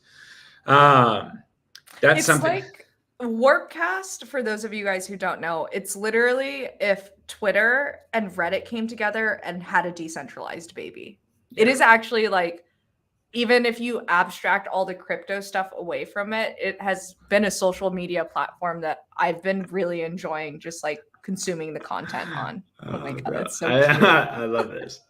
S2: That's something.
S1: Like Warpcast, for those of you guys who don't know, it's literally if Twitter and Reddit came together and had a decentralized baby. Yeah. It is actually like, even if you abstract all the crypto stuff away from it, it has been a social media platform that I've been really enjoying, just like consuming the content on. Oh my God, that's so cute.
S2: I love this.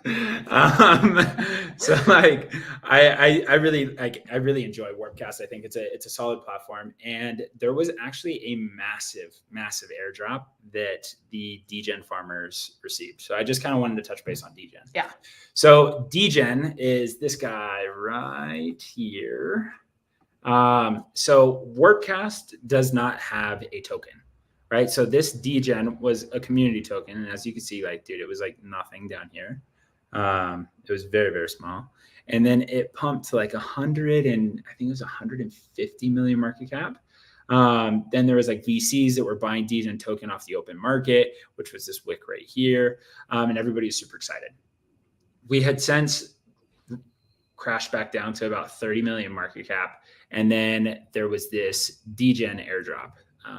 S2: So like I really enjoy Warpcast. I think it's a solid platform, and there was actually a massive airdrop that the DGen farmers received. So I just kind of wanted to touch base on DGen.
S1: Yeah.
S2: So DGen is this guy right here. So Warpcast does not have a token. Right. So this DGen was a community token. And as you can see, like, dude, it was like nothing down here. It was very, very small. And then it pumped to like 150 million market cap. Then there was like VCs that were buying DGen token off the open market, which was this wick right here. And everybody was super excited. We had since crashed back down to about 30 million market cap. And then there was this DGen airdrop.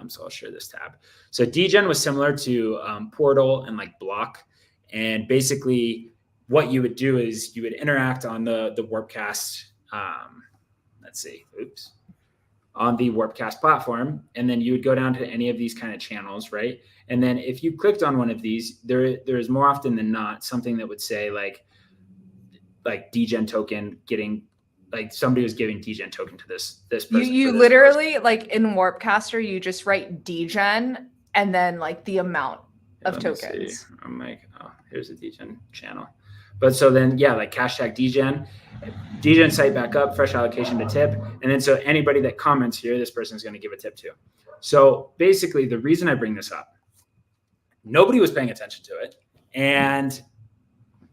S2: So I'll share this tab. So DGen was similar to Portal and like Block. And basically what you would do is you would interact on the Warpcast, on the Warpcast platform. And then you would go down to any of these kind of channels, right? And then if you clicked on one of these, there is more often than not something that would say like DGen token getting, like somebody was giving DGen token to this person.
S1: You literally person. Like in Warpcaster, you just write DGen and then like the amount of tokens.
S2: I'm like, oh, here's a DGen channel. But so then, yeah, like hashtag DGen site back up, fresh allocation to tip. And then so anybody that comments here, this person is going to give a tip to. So basically the reason I bring this up, nobody was paying attention to it. And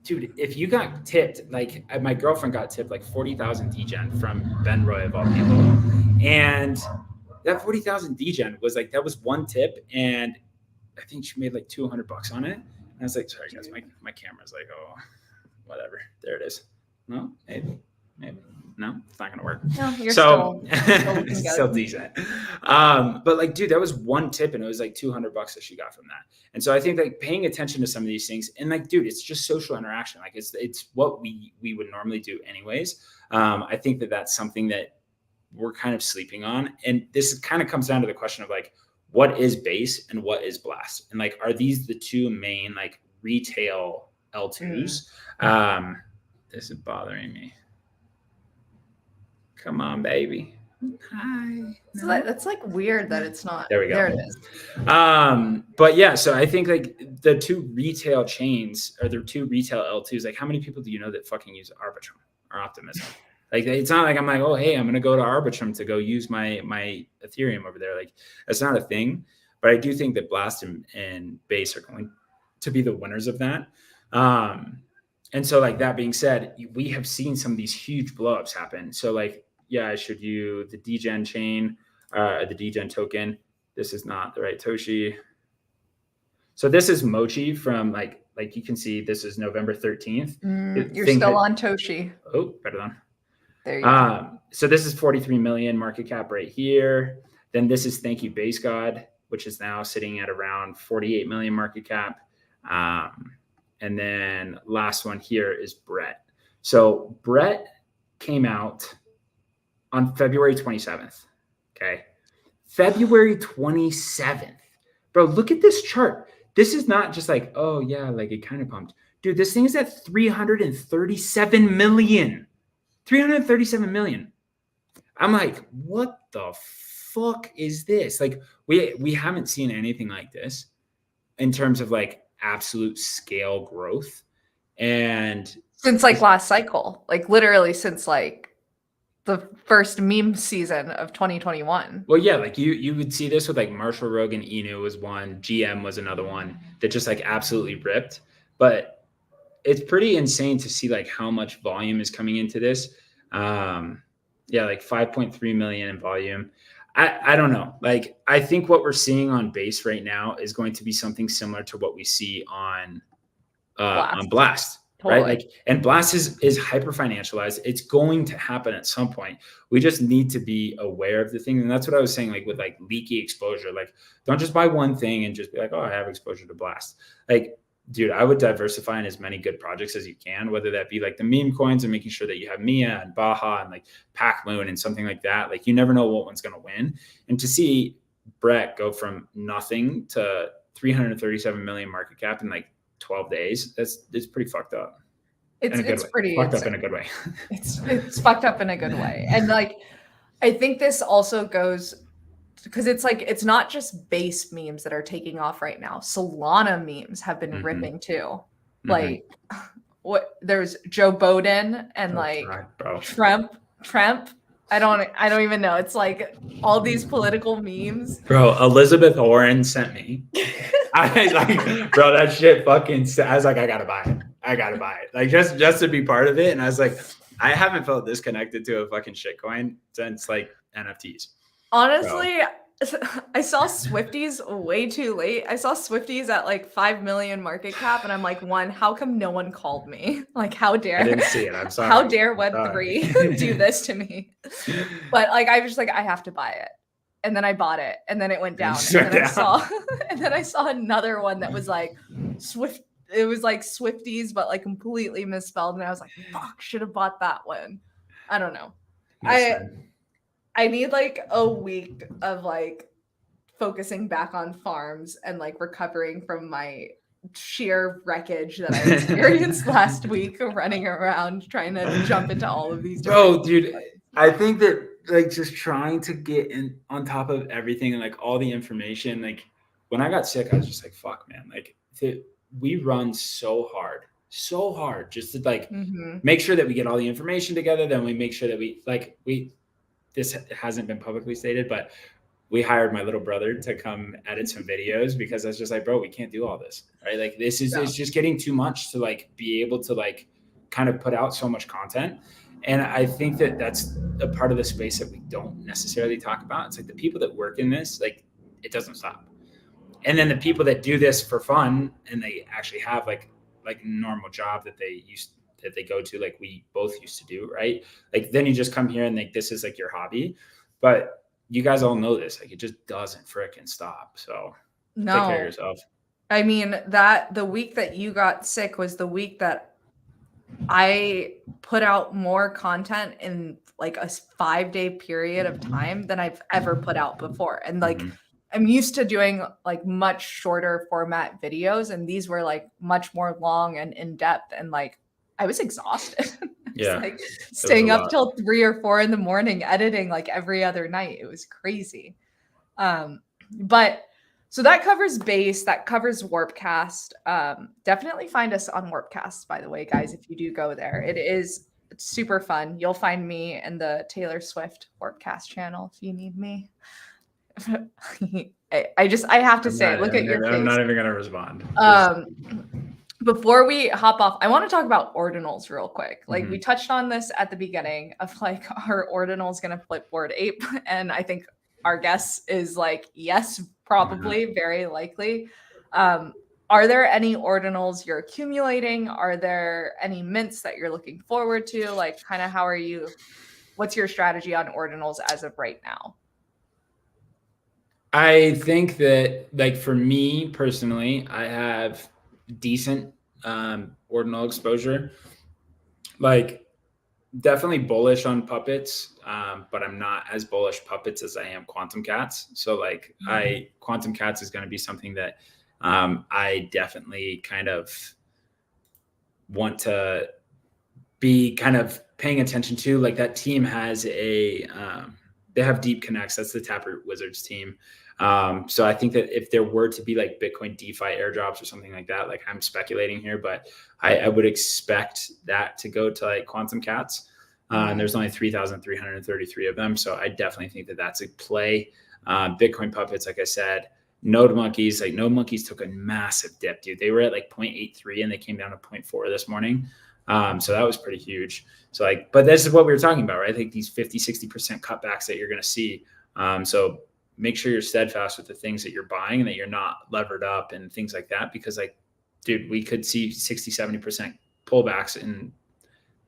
S2: dude, if you got tipped, like my girlfriend got tipped like 40,000 degen from Ben Roy of all people. And that 40,000 degen was like, that was one tip. And I think she made like $200 on it. And I was like, sorry guys, my camera's like, oh, whatever. There it is. No, maybe. No, it's not gonna work.
S1: No, you're still
S2: decent. But like, dude, that was one tip, and it was like $200 that she got from that. And so I think like paying attention to some of these things, and like, dude, it's just social interaction. Like it's what we would normally do anyways. I think that's something that we're kind of sleeping on, and this kind of comes down to the question of like, what is base and what is blast, and like, are these the two main like retail L2s? This is bothering me. Come on, baby. Hi.
S1: So that's like weird that it's not.
S2: There we go.
S1: There it is.
S2: But yeah, so I think like the two retail chains or the two retail L2s, like how many people do you know that fucking use Arbitrum or Optimism? Like, it's not like I'm like, oh, hey, I'm going to go to Arbitrum to go use my Ethereum over there. Like, that's not a thing. But I do think that Blast and Base are going to be the winners of that. And so like, that being said, we have seen some of these huge blowups happen. So like, yeah, I showed you the degen chain, the degen token. This is not the right Toshi. So this is Mochi from like you can see, this is November 13th.
S1: You're still on Toshi.
S2: Oh, better than.
S1: There you go.
S2: So this is 43 million market cap right here. Then this is Thank You Base God, which is now sitting at around 48 million market cap. And then last one here is Brett. So Brett came out on February 27th. Okay. February 27th. Bro, look at this chart. This is not just like, oh yeah, like it kind of pumped. Dude, this thing is at 337 million. 337 million. I'm like, what the fuck is this? Like, we haven't seen anything like this in terms of like absolute scale growth. And
S1: since like last cycle, like literally since like the first meme season of 2021.
S2: Well, yeah, like you would see this with like Marshall Rogan, Inu was one, GM was another one that just like absolutely ripped. But it's pretty insane to see like how much volume is coming into this. Yeah, like 5.3 million in volume. I don't know. Like, I think what we're seeing on Base right now is going to be something similar to what we see on Blast. Totally. Right? Like, and Blast is hyper financialized. It's going to happen at some point. We just need to be aware of the thing. And that's what I was saying, like with like leaky exposure. Like, don't just buy one thing and just be like, oh, I have exposure to Blast. Like, dude, I would diversify in as many good projects as you can, whether that be like the meme coins and making sure that you have Mia and Baja and like Pac Moon and something like that. Like, you never know what one's going to win. And to see Brett go from nothing to 337 million market cap in like 12 days, it's pretty fucked up.
S1: It's pretty
S2: fucked up in a good way.
S1: It's fucked up in a good way. And like, I think this also goes because it's like, it's not just Base memes that are taking off right now. Solana memes have been ripping too. Like, what there's Joe Biden and Trump. I don't even know. It's like all these political memes.
S2: Bro, Elizabeth Warren sent me. I was like, bro, that shit fucking. I was like, I gotta buy it. Like just to be part of it. And I was like, I haven't felt this connected to a fucking shitcoin since like NFTs.
S1: Honestly, I saw Swifties way too late. I saw Swifties at like 5 million market cap, and I'm like, one, how come no one called me? Like, how dare?
S2: I didn't see it. I'm sorry.
S1: How dare Web3 do this to me? But like, I was just like, I have to buy it, and then I bought it, and then it went down. And then I saw another one that was like Swift. It was like Swifties, but like completely misspelled, and I was like, fuck, should have bought that one. I don't know. I need like a week of like focusing back on farms and like recovering from my sheer wreckage that I experienced last week running around trying to jump into all of these.
S2: Bro, dude, I think that like just trying to get in on top of everything and like all the information. Like when I got sick, I was just like, fuck, man. Like we run so hard just to like make sure that we get all the information together. Then we make sure that we this hasn't been publicly stated, but we hired my little brother to come edit some videos because I was just like, bro, we can't do all this, right? Like this is it's just getting too much to like be able to like kind of put out so much content. And I think that that's a part of the space that we don't necessarily talk about. It's like the people that work in this, like it doesn't stop. And then the people that do this for fun and they actually have like normal job that they go to, like we both used to do, right? Like then you just come here and like this is like your hobby. But you guys all know this, like it just doesn't fricking stop. So take care of yourself.
S1: I mean, that the week that you got sick was the week that I put out more content in like a 5-day period of time than I've ever put out before. And like I'm used to doing like much shorter format videos, and these were like much more long and in depth, and like I was exhausted.
S2: Yeah.
S1: Like staying up till 3 or 4 in the morning editing like every other night. It was crazy. But so that covers base, that covers Warpcast. Definitely find us on Warpcast, by the way, guys, if you do go there. It's super fun. You'll find me in the Taylor Swift Warpcast channel if you need me. I have to say, look at your face.
S2: I'm not even gonna respond.
S1: Before we hop off, I want to talk about Ordinals real quick. Like we touched on this at the beginning of like, are Ordinals going to flip Board Ape? And I think our guess is like, yes, probably, very likely. Are there any Ordinals you're accumulating? Are there any mints that you're looking forward to? Like kind of what's your strategy on Ordinals as of right now?
S2: I think that like for me personally, I have decent ordinal exposure, like definitely bullish on puppets, but I'm not as bullish puppets as I am quantum cats. So like quantum cats is going to be something that I definitely kind of want to be kind of paying attention to. Like that team has they have deep connects. That's the Taproot Wizards team. So I think that if there were to be like Bitcoin DeFi airdrops or something like that, like I'm speculating here, but I would expect that to go to like quantum cats. And there's only 3,333 of them. So I definitely think that that's a play. Bitcoin puppets, like I said, Node monkeys took a massive dip, dude. They were at like 0.83 and they came down to 0.4 this morning. So that was pretty huge. So like, but this is what we were talking about, right? I think these 50-60% cutbacks that you're going to see. So make sure you're steadfast with the things that you're buying and that you're not levered up and things like that, because like, dude, we could see 60-70% pullbacks and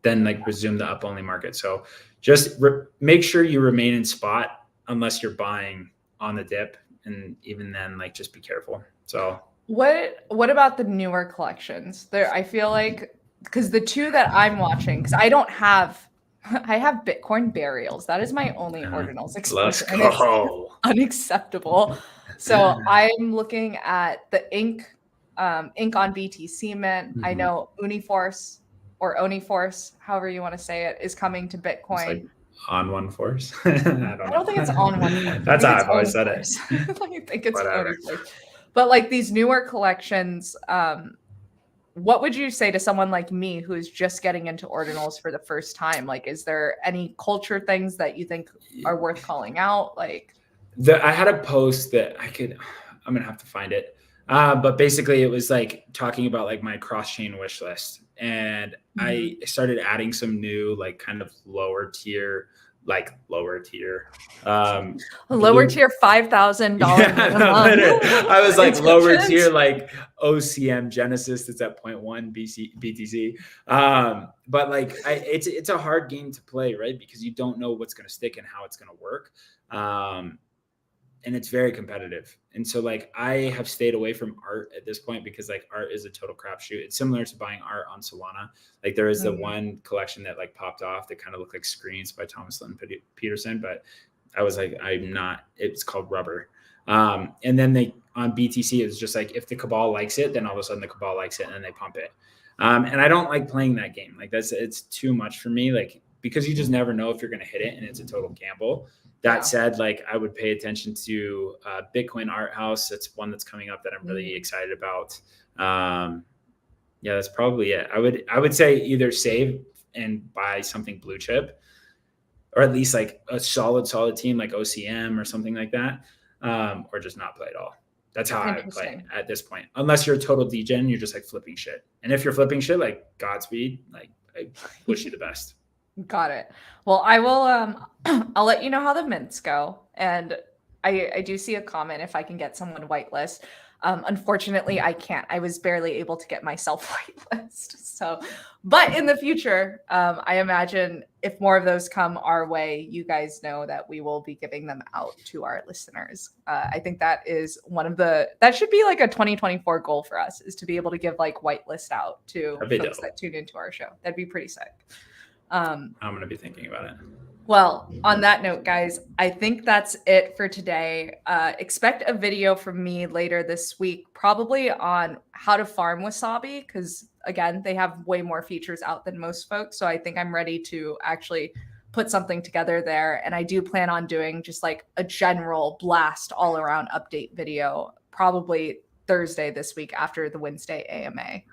S2: then like resume the up only market. So just make sure you remain in spot unless you're buying on the dip. And even then, like, just be careful. So
S1: what about the newer collections there? I feel like, because the two that I'm watching, because I have Bitcoin burials. That is my only Ordinals exposure.
S2: Let's go.
S1: And it's unacceptable. So I'm looking at the ink on BTC Mint. I know Uniforce or Oniforce, however you want to say it, is coming to Bitcoin.
S2: Like on one force. I
S1: don't think it's on one force.
S2: That's how I've always said it.
S1: I think it's Uniforce. But like these newer collections, what would you say to someone like me who's just getting into Ordinals for the first time? Like, is there any culture things that you think are worth calling out? Like,
S2: I had a post that I'm going to have to find it. But basically it was like talking about like my cross-chain wish list. And I started adding some new, like kind of lower tier
S1: $5,000.
S2: I was like lower tier, like OCM Genesis that's at 0.1 BTC. But like it's a hard game to play, right? Because you don't know what's going to stick and how it's going to work. And it's very competitive. And so like I have stayed away from art at this point because like art is a total crapshoot. It's similar to buying art on Solana. Like there is the one collection that like popped off that kind of looked like screens by Thomas Lynn Peterson, but I was like, it's called Rubber. And then on BTC, it was just like, if the cabal likes it, then all of a sudden the cabal likes it and then they pump it. And I don't like playing that game. Like it's too much for me. Like, because you just never know if you're going to hit it and it's a total gamble. That said, like I would pay attention to Bitcoin Art House. That's one that's coming up that I'm really excited about. Yeah, that's probably it. I would say either save and buy something blue chip, or at least like a solid team like OCM or something like that, or just not play at all. That's how I play at this point. Unless you're a total degen, you're just like flipping shit. And if you're flipping shit, like Godspeed, like I wish you the best.
S1: Got it. Well, I will I'll let you know how the mints go. And I do see a comment if I can get someone whitelist. Unfortunately, I can't. I was barely able to get myself whitelist. So, but in the future, I imagine if more of those come our way, you guys know that we will be giving them out to our listeners. I think that is that should be like a 2024 goal for us, is to be able to give like whitelist out to folks that tune into our show. That'd be pretty sick.
S2: I'm going to be thinking about it.
S1: Well, on that note, guys, I think that's it for today. Expect a video from me later this week, probably on how to farm Wasabi, because again, they have way more features out than most folks. So I think I'm ready to actually put something together there. And I do plan on doing just like a general blast all around update video, probably Thursday this week after the Wednesday AMA.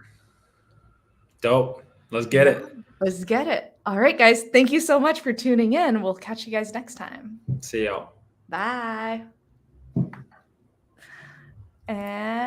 S2: Dope. Let's get it.
S1: Let's get it. All right, guys. Thank you so much for tuning in. We'll catch you guys next time.
S2: See y'all.
S1: Bye. And